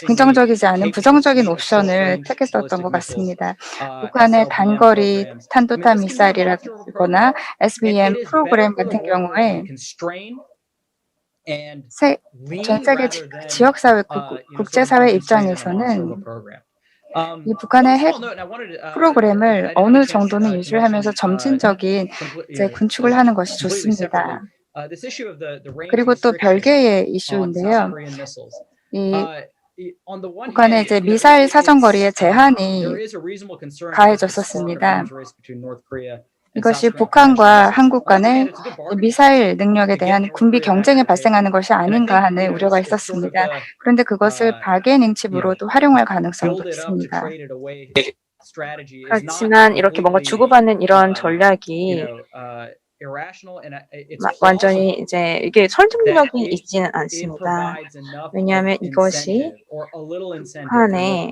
긍정적이지 않은 부정적인 옵션을 택했었던 것 같습니다. 북한의 단거리 탄도탄 미사일이라거나 SBM 프로그램 같은 경우에 전 세계 지역사회, 국제사회 입장에서는 이 북한의 핵 프로그램을 어느 정도는 유지를 하면서 점진적인 이제 군축을 하는 것이 좋습니다. 그리고 또 별개의 이슈인데요. 이 북한의 이제 미사일 사정거리의 제한이 가해졌었습니다. 이것이 북한과 한국 간의 미사일 능력에 대한 군비 경쟁이 발생하는 것이 아닌가 하는 우려가 있었습니다. 그런데 그것을 바게닝 칩으로도 활용할 가능성도 있습니다. 그렇지만 이렇게 뭔가 주고받는 이런 전략이 완전히 이제 이게 설득력이 있지는 않습니다. 왜냐하면 이것이 북한에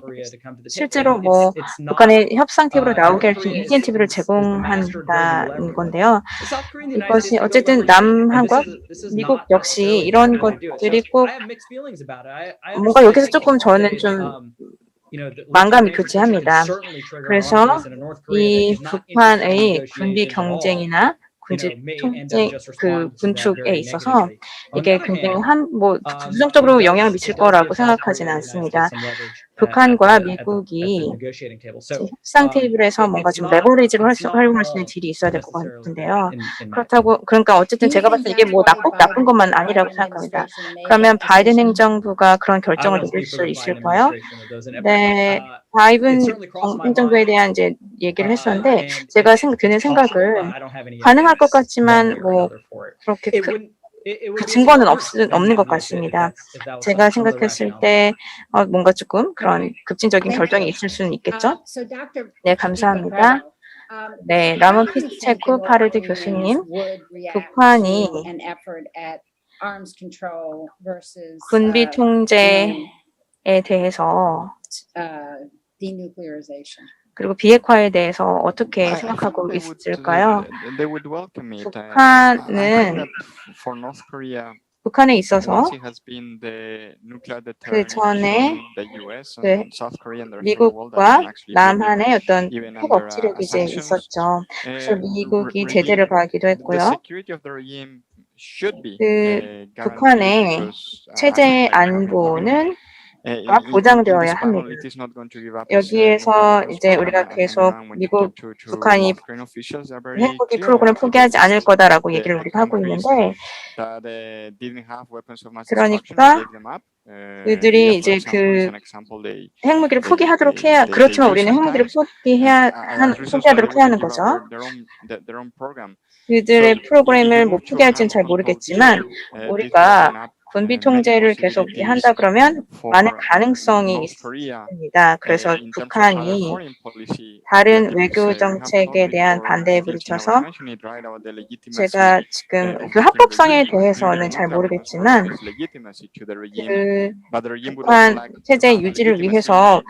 실제로 뭐 북한의 협상 팁으로 나오게 할 수 있는 인센티브를 제공한다는 건데요. 이것이 어쨌든 남한과 미국 역시 이런 것들이 꼭 뭔가 여기서 조금 저는 좀 만감이 교체합니다. 그래서 이 북한의 군비 경쟁이나 통제 그 군축에 있어서 이게 굉장히 부정적으로 영향을 미칠 거라고 생각하지는 않습니다. 북한과 미국이 협상 테이블에서 뭔가 좀 레버리지로 활용할 수 있는 딜이 있어야 될 것 같은데요. 그렇다고 그러니까 어쨌든 제가 봤을 때 이게 뭐 나쁜 것만 아니라고 생각합니다. 그러면 바이든 행정부가 그런 결정을 내릴 수 있을까요? 네, 바이든 행정부에 대한 이제 얘기를 했었는데 제가 드는 생각은 가능할 것 같지만 뭐 그렇게 그 증거는 없는 것 같습니다. 제가 생각했을 때 뭔가 조금 그런 급진적인 결정이 있을 수는 있겠죠. 네, 감사합니다. 네, 라몬 피체코 파르드 교수님, 북한이 군비 통제에 대해서 그리고 비핵화에 대해서 어떻게 생각하고 있을까요? 북한에 있어서 그 전에 미국과 남한의 어떤 핵 억지력이 이제 있었죠. 그래서 미국이 제재를 가하기도 했고요. 그 북한의 체제 안보는 보장되어야 합니다. 여기에서 이제 우리가 계속 북한이 핵무기 프로그램 포기하지 않을 거다라고 얘기를 우리가 하고 있는데, 그러니까 그들이 이제 그 핵무기를 포기하도록 해야, 그렇지만 우리는 핵무기를 포기하도록 해야 하는 거죠. 그들의 프로그램을 못 포기할지는 잘 모르겠지만 우리가 군비 통제를 계속 한다 그러면 많은 가능성이 있습니다. 그래서 북한이 다른 외교 정책에 대한 반대에 부딪혀서 제가 지금 그 합법성에 대해서는 잘 모르겠지만 그 북한 체제 유지를 위해서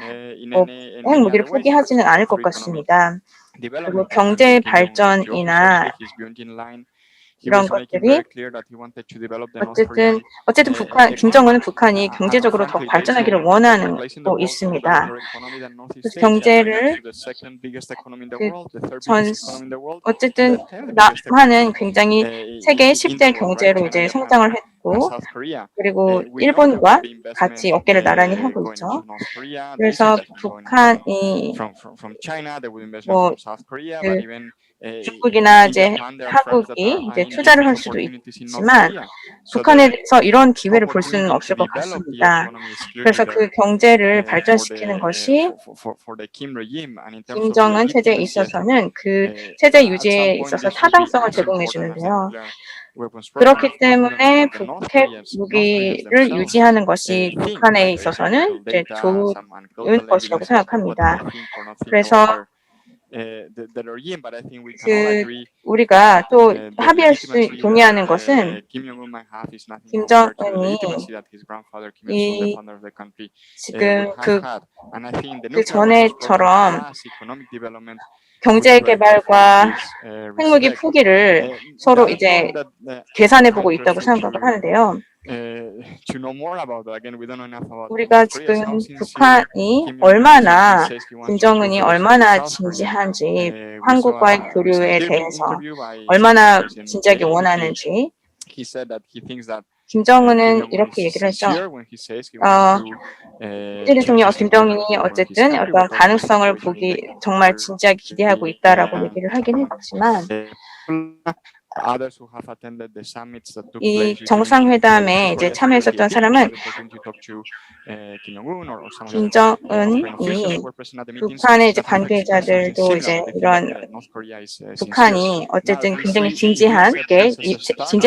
핵무기를 포기하지는 않을 것 같습니다. 그리고 경제 발전이나 이런 것들이 어쨌든 김정은은 북한이 경제적으로 더 발전하기를 원하는 또 있습니다. 그래서 경제를 어쨌든 북한은 굉장히 세계 10대 경제로 이제 성장을 했고, 그리고 일본과 같이 어깨를 나란히 하고 있죠. 그래서 북한이 중국이나 이제 한국이 이제 투자를 할 수도 있지만 북한에서 이런 기회를 볼 수는 없을 것 같습니다. 그래서 그 경제를 발전시키는 것이 김정은 체제에 있어서는 그 체제 유지에 있어서 타당성을 제공해 주는데요. 그렇기 때문에 핵 무기를 유지하는 것이 북한에 있어서는 이제 좋은 것이라고 생각합니다. 그래서 우리가 또 동의하는 것은 김정은이 지금 그 전에처럼 경제 개발과 핵무기 포기를 서로 이제 계산해보고 있다고 생각을 하는데요. 우리가 지금 북한이 얼마나 김정은이 얼마나 진지한지, 한국과의 교류에 대해서 얼마나 진지하게 원하는지, 김정은은 이렇게 얘기를 했죠. 대통령 김정은이 어쨌든 어떤 가능성을 정말 진지하게 기대하고 있다라고 얘기를 하긴 했지만, 이 정상회담에 이제 참여했었던 사람은 김정은이 북한의 이제 관계자들도 이제 이런 북한이 어쨌든 굉장히 진지한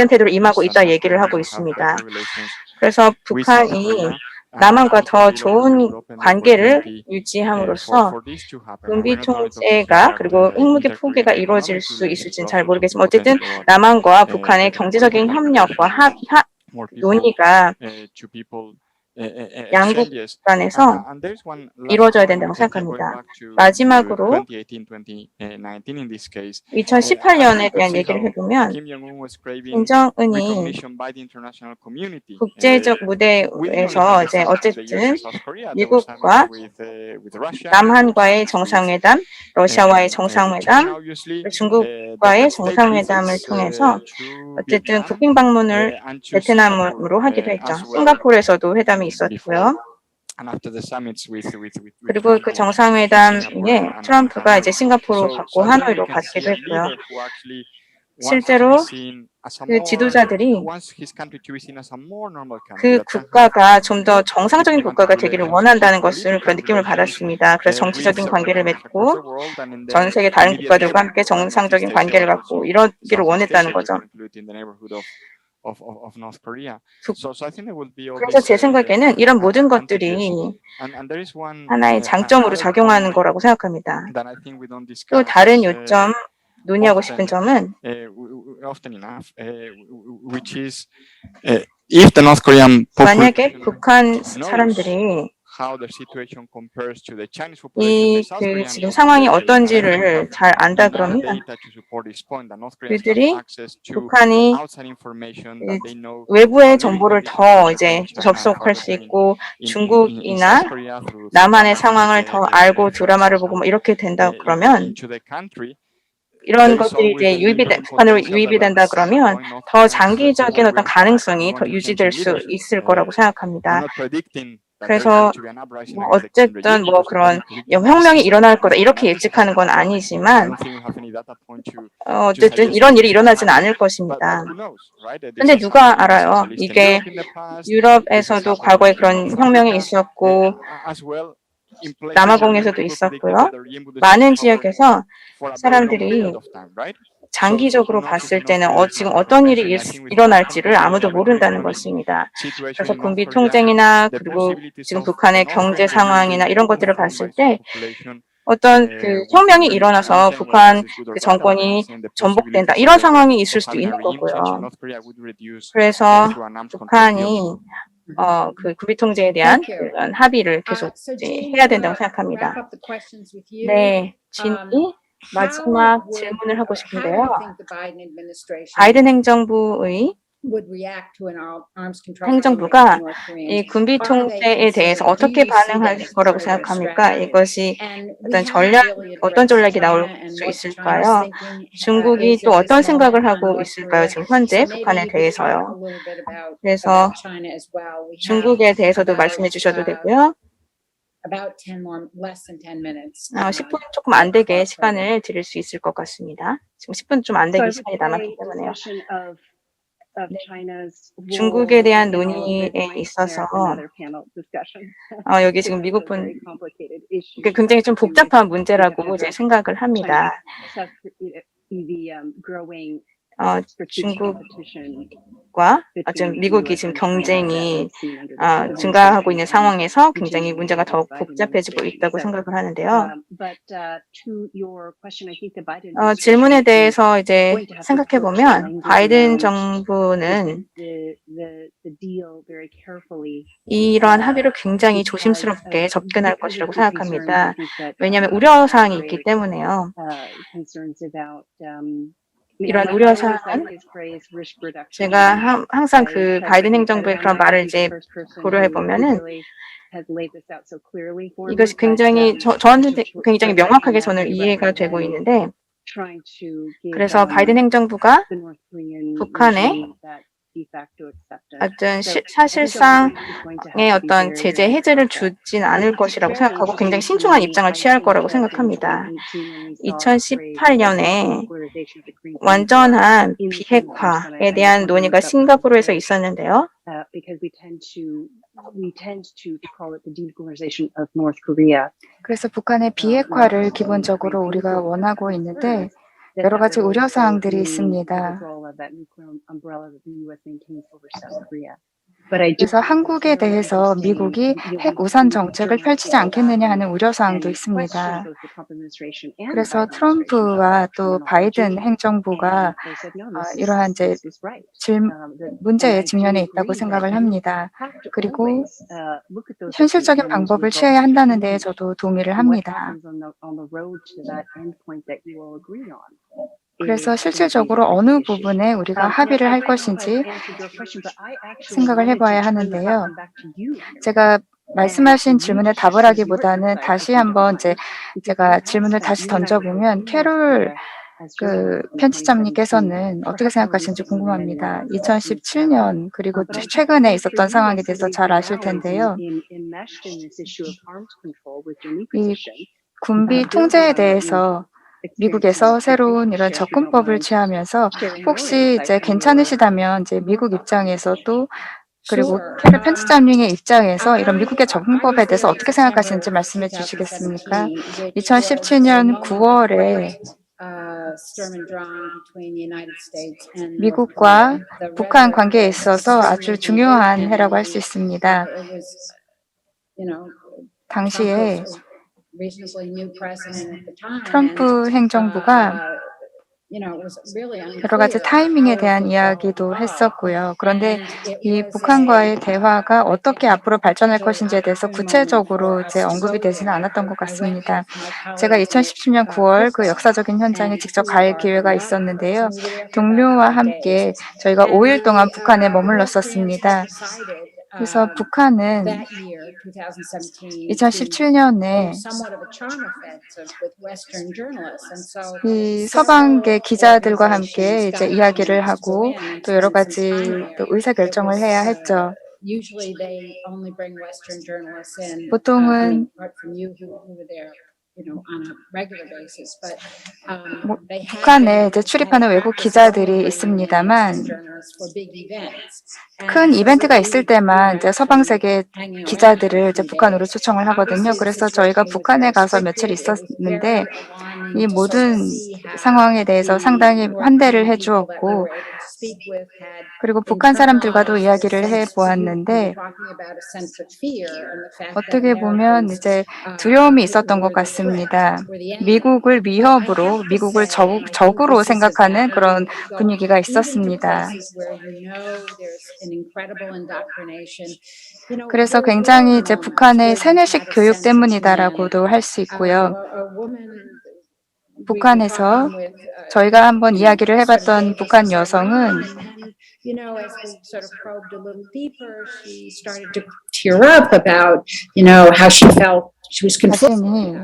태도로 임하고 있다 얘기를 하고 있습니다. 그래서 북한이 남한과 더 좋은 관계를 유지함으로써 군비 통제가 그리고 핵무기 포기가 이루어질 수 있을지는 잘 모르겠지만 어쨌든 남한과 북한의 경제적인 협력과 논의가 양국 간에서 이루어져야 된다고 생각합니다. 마지막으로 2018년에 대한 얘기를 해보면 김정은이 국제적 무대에서 이제 어쨌든 미국과 남한과의 정상회담, 러시아와의 정상회담, 중국과의 정상회담을 통해서 어쨌든 국빈 방문을 베트남으로 하기도 했죠. 싱가포르에서도 회담이 있었고요. 그리고 그 정상회담에 트럼프가 이제 싱가포르 갔고 하노이로 갔기도 했고요. 실제로 그 지도자들이 그 국가가 좀 더 정상적인 국가가 되기를 원한다는 것을 그런 느낌을 받았습니다. 그래서 정치적인 관계를 맺고 전 세계 다른 국가들과 함께 정상적인 관계를 갖고 이러기를 원했다는 거죠. 그래서 제 생각에는 이런 모든 것들이 하나의 장점으로 작용하는 거라고 생각합니다. 또 다른 요점 논의하고 싶은 점은 만약에 북한 사람들이 이 그 지금 상황이 어떤지를 잘 안다 그러면 그들이 북한이 외부의 정보를 더 이제 접속할 수 있고 중국이나 남한의 상황을 더 알고 드라마를 보고 뭐 이렇게 된다 그러면 이런 것들이 이제 북한으로 유입이 된다 그러면 더 장기적인 어떤 가능성이 더 유지될 수 있을 거라고 생각합니다. 그래서 뭐 어쨌든 뭐 그런 혁명이 일어날 거다 이렇게 예측하는 건 아니지만 어쨌든 이런 일이 일어나지는 않을 것입니다. 근데 누가 알아요? 이게 유럽에서도 과거에 그런 혁명이 있었고 남아공에서도 있었고요. 많은 지역에서 사람들이 장기적으로 봤을 때는 지금 어떤 일이 일어날지를 아무도 모른다는 것입니다. 그래서 군비 통쟁이나 그리고 지금 북한의 경제 상황이나 이런 것들을 봤을 때 어떤 그 혁명이 일어나서 북한 그 정권이 전복된다 이런 상황이 있을 수도 있는 거고요. 그래서 북한이 그 군비 통제에 대한 그런 합의를 계속 이제 해야 된다고 생각합니다. 네, 진이 마지막 질문을 하고 싶은데요. 바이든 행정부가 이 군비 통제에 대해서 어떻게 반응할 거라고 생각합니까? 이것이 어떤 전략이 나올 수 있을까요? 중국이 또 어떤 생각을 하고 있을까요? 지금 현재 북한에 대해서요. 그래서 중국에 대해서도 말씀해 주셔도 되고요. 10분 조금 안 되게 시간을 드릴 수 있을 것 같습니다. 지금 10분 좀 안 되게 시간이 남았기 때문에요. 중국에 대한 논의에 있어서 여기 지금 미국 분 굉장히 좀 복잡한 문제라고 이제 생각을 합니다. 중국과 지금 미국이 지금 경쟁이 증가하고 있는 상황에서 굉장히 문제가 더 복잡해지고 있다고 생각을 하는데요. 질문에 대해서 이제 생각해 보면 바이든 정부는 이러한 합의를 굉장히 조심스럽게 접근할 것이라고 생각합니다. 왜냐하면 우려사항이 있기 때문에요. 이런 우려사항은 제가 항상 그 바이든 행정부의 그런 말을 이제 고려해 보면은 이것이 굉장히 저한테 굉장히 명확하게 저는 이해가 되고 있는데 그래서 바이든 행정부가 북한에 어떤 사실상의 어떤 제재 해제를 주진 않을 것이라고 생각하고 굉장히 신중한 입장을 취할 거라고 생각합니다. 2018년에 완전한 비핵화에 대한 논의가 싱가포르에서 있었는데요. 그래서 북한의 비핵화를 기본적으로 우리가 원하고 있는데 여러 가지 우려사항들이 있습니다. 그래서 한국에 대해서 미국이 핵 우산 정책을 펼치지 않겠느냐 하는 우려사항도 있습니다. 그래서 트럼프와 또 바이든 행정부가 이러한 이제 문제에 직면해 있다고 생각을 합니다. 그리고 현실적인 방법을 취해야 한다는 데에 저도 동의를 합니다. 그래서 실질적으로 어느 부분에 우리가 합의를 할 것인지 생각을 해봐야 하는데요. 제가 말씀하신 질문에 답을 하기보다는 다시 한번 제가 질문을 다시 던져보면 캐롤 편집장님께서는 어떻게 생각하시는지 궁금합니다. 2017년 그리고 최근에 있었던 상황에 대해서 잘 아실 텐데요. 이 군비 통제에 대해서 미국에서 새로운 이런 접근법을 취하면서 혹시 이제 괜찮으시다면 이제 미국 입장에서도 그리고 캐롤 편집장님의 입장에서 이런 미국의 접근법에 대해서 어떻게 생각하시는지 말씀해 주시겠습니까? 2017년 9월에 미국과 북한 관계에 있어서 아주 중요한 해라고 할 수 있습니다. 당시에 트럼프 행정부가 여러 가지 타이밍에 대한 이야기도 했었고요. 그런데 이 북한과의 대화가 어떻게 앞으로 발전할 것인지에 대해서 구체적으로 언급이 되지는 않았던 것 같습니다. 제가 2017년 9월 그 역사적인 현장에 직접 갈 기회가 있었는데요. 동료와 함께 저희가 5일 동안 북한에 머물렀었습니다. 그래서 북한은 2017년에 이 서방계 기자들과 함께 이제 이야기를 하고 또 여러 가지 또 의사 결정을 해야 했죠. 보통은 북한에 이제 출입하는 외국 기자들이 있습니다만 큰 이벤트가 있을 때만 이제 서방 세계 기자들을 이제 북한으로 초청을 하거든요. 그래서 저희가 북한에 가서 며칠 있었는데 이 모든 상황에 대해서 상당히 환대를 해주었고 그리고 북한 사람들과도 이야기를 해보았는데 어떻게 보면 이제 두려움이 있었던 것 같습니다. 미국을 위협으로, 미국을 적으로 생각하는 그런 분위기가 있었습니다. 그래서 굉장히 이제 북한의 세뇌식 교육 때문이다라고도 할 수 있고요. 북한에서 저희가 한번 이야기를 해봤던 북한 여성은 자신이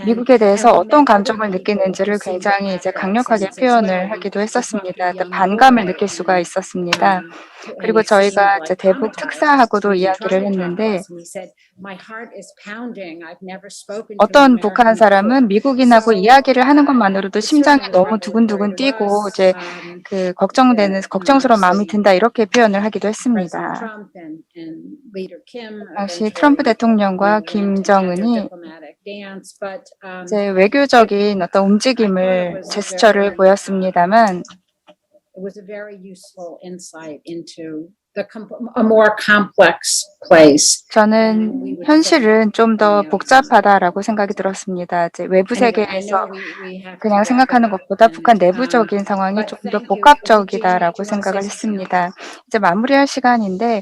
미국에 대해서 어떤 감정을 느끼는지를 굉장히 이제 강력하게 표현을 하기도 했었습니다. 반감을 느낄 수가 있었습니다. 그리고 저희가 이제 대북 특사하고도 이야기를 했는데 어떤 북한 사람은 미국인하고 이야기를 하는 것만으로도 심장이 너무 두근두근 뛰고 이제 그 걱정스러운 마음이 든다 이렇게 표현을 하기도 했습니다. 당시 트럼프 대통령과 김정은이 이제 외교적인 어떤 움직임을 제스처를 보였습니다만 저는 현실은 좀 더 복잡하다라고 생각이 들었습니다. 이제 외부 세계에서 그냥 생각하는 것보다 북한 내부적인 상황이 조금 더 복합적이다라고 생각을 했습니다. 이제 마무리할 시간인데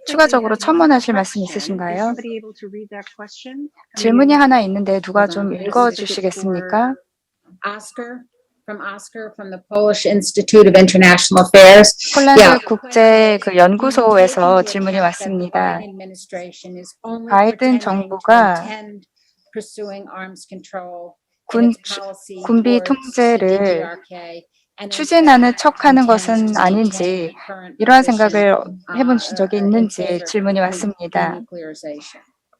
추가적으로 첨언하실 말씀 있으신가요? 질문이 하나 있는데 누가 좀 읽어주시겠습니까? 폴란드 국제 그 연구소에서 질문이 왔습니다. 바이든 정부가 군비 통제를 추진하는 척하는 것은 아닌지 이러한 생각을 해보신 적이 있는지 질문이 왔습니다.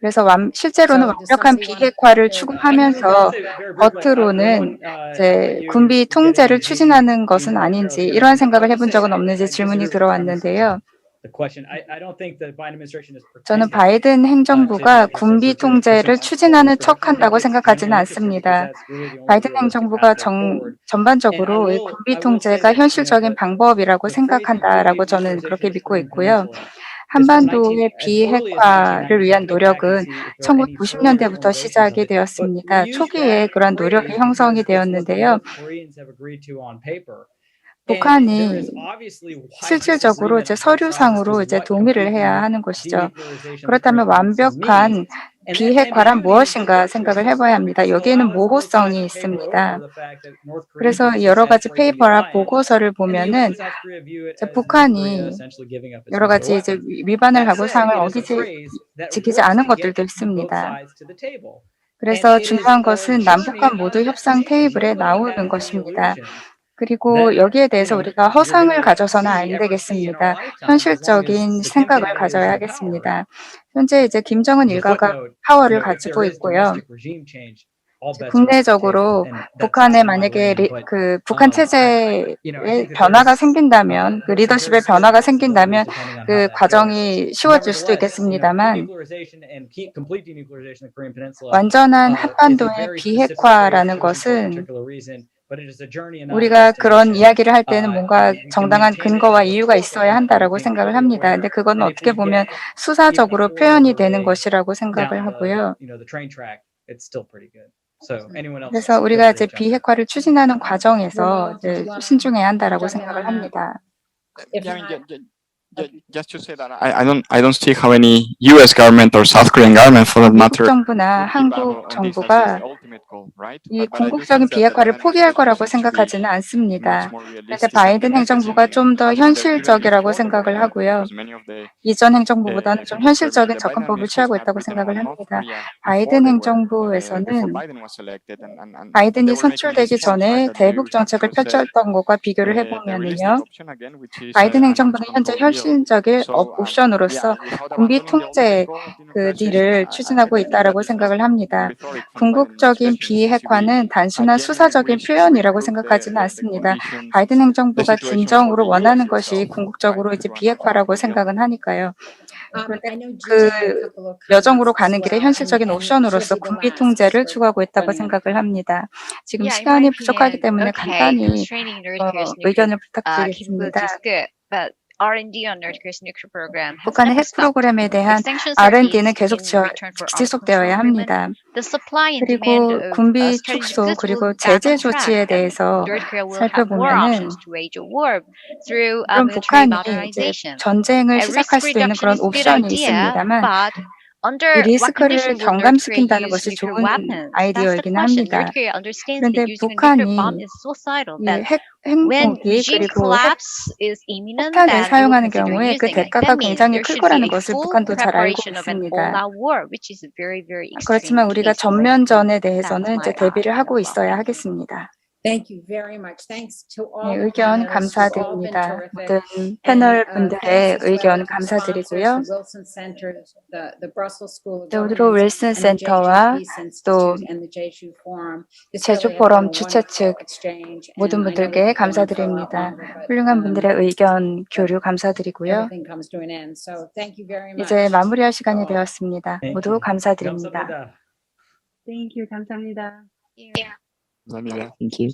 그래서 실제로는 완벽한 비핵화를 추구하면서 겉으로는 이제 군비 통제를 추진하는 것은 아닌지 이러한 생각을 해본 적은 없는지 질문이 들어왔는데요. the question. I don't think the Biden administration is 저는 pretending 바이든 행정부가 군비 통제를 추진하는 척한다고 생각하지는 않습니다. 바이든 행정부가 전반적으로 이 군비 통제가 현실적인 방법이라고 생각한다라고 저는 그렇게 믿고 있고요. 한반도의 비핵화를 위한 노력은 1990년대부터 시작이 되었습니다. 초기에 그런 노력이 형성이 되었는데요. 북한이 실질적으로 이제 서류상으로 이제 동의를 해야 하는 것이죠. 그렇다면 완벽한 비핵화란 무엇인가 생각을 해봐야 합니다. 여기에는 모호성이 있습니다. 그래서 여러 가지 페이퍼나 보고서를 보면은 이제 북한이 여러 가지 이제 위반을 하고 사항을 지키지 않은 것들도 있습니다. 그래서 중요한 것은 남북한 모두 협상 테이블에 나오는 것입니다. 그리고 여기에 대해서 우리가 허상을 가져서는 안 되겠습니다. 현실적인 생각을 가져야 하겠습니다. 현재 이제 김정은 일가가 파워를 가지고 있고요. 국내적으로 북한에 만약에 그 북한 체제에 변화가 생긴다면, 그 리더십의 변화가 생긴다면 그 과정이 쉬워질 수도 있겠습니다만 완전한 한반도의 비핵화라는 것은 우리가 그런 이야기를 할 때는 뭔가 정당한 근거와 이유가 있어야 한다라고 생각을 합니다. 근데 그건 어떻게 보면 수사적으로 표현이 되는 것이라고 생각을 하고요. 그래서 우리가 이제 비핵화를 추진하는 과정에서 이제 신중해야 한다라고 생각을 합니다. Just to say that I don't see how any U.S. government or South Korean government, for that 미국 matter, 정부나 한국 정부가 이 궁극적인 비핵화를 포기할 거라고 생각하지는 않습니다. 그런데 바이든 행정부가 좀 더 현실적이라고 생각을 하고요. 이전 행정부보다는 좀 현실적인 접근법을 취하고 있다고 생각을 합니다. 바이든 행정부에서는 바이든이 선출되기 전에 대북 정책을 펼쳤던 것과 비교를 해보면은요. 바이든 행정부는 현재 현실적인 옵션으로서 군비 통제 그 딜을 추진하고 있다라고 생각을 합니다. 궁극적인 비핵화는 단순한 수사적인 표현이라고 생각하지는 않습니다. 바이든 행정부가 진정으로 원하는 것이 궁극적으로 이제 비핵화라고 생각은 하니까요. 그런데 그 여정으로 가는 길에 현실적인 옵션으로서 군비 통제를 추구하고 있다고 생각을 합니다. 지금 시간이 부족하기 때문에 간단히 의견을 부탁드리겠습니다. 북한의 핵 프로그램에 대한 R&D는 계속 지속되어야 합니다. 그리고 군비 축소 그리고 제재 조치에 대해서 살펴보면은 그런 북한이 이제 전쟁을 시작할 수도 있는 그런 옵션이 있습니다만 이 리스크를 경감시킨다는 것이 좋은 아이디어이긴 합니다. 그런데 북한이 이 핵무기 그리고 핵탄을 사용하는 경우에 그 대가가 굉장히 클 거라는 것을 북한도 잘 알고 있습니다. 그렇지만 우리가 전면전에 대해서는 이제 대비를 하고 있어야 하겠습니다. 네, 의견 감사드립니다. 모든 패널 분들의 의견 감사드리고요. 우드로 윌슨 센터와 또 제주 포럼 주최 측 모든 분들께 감사드립니다. 훌륭한 분들의 의견 교류 감사드리고요. 이제 마무리할 시간이 되었습니다. 모두 감사드립니다. Thank you. 감사합니다. Thank you.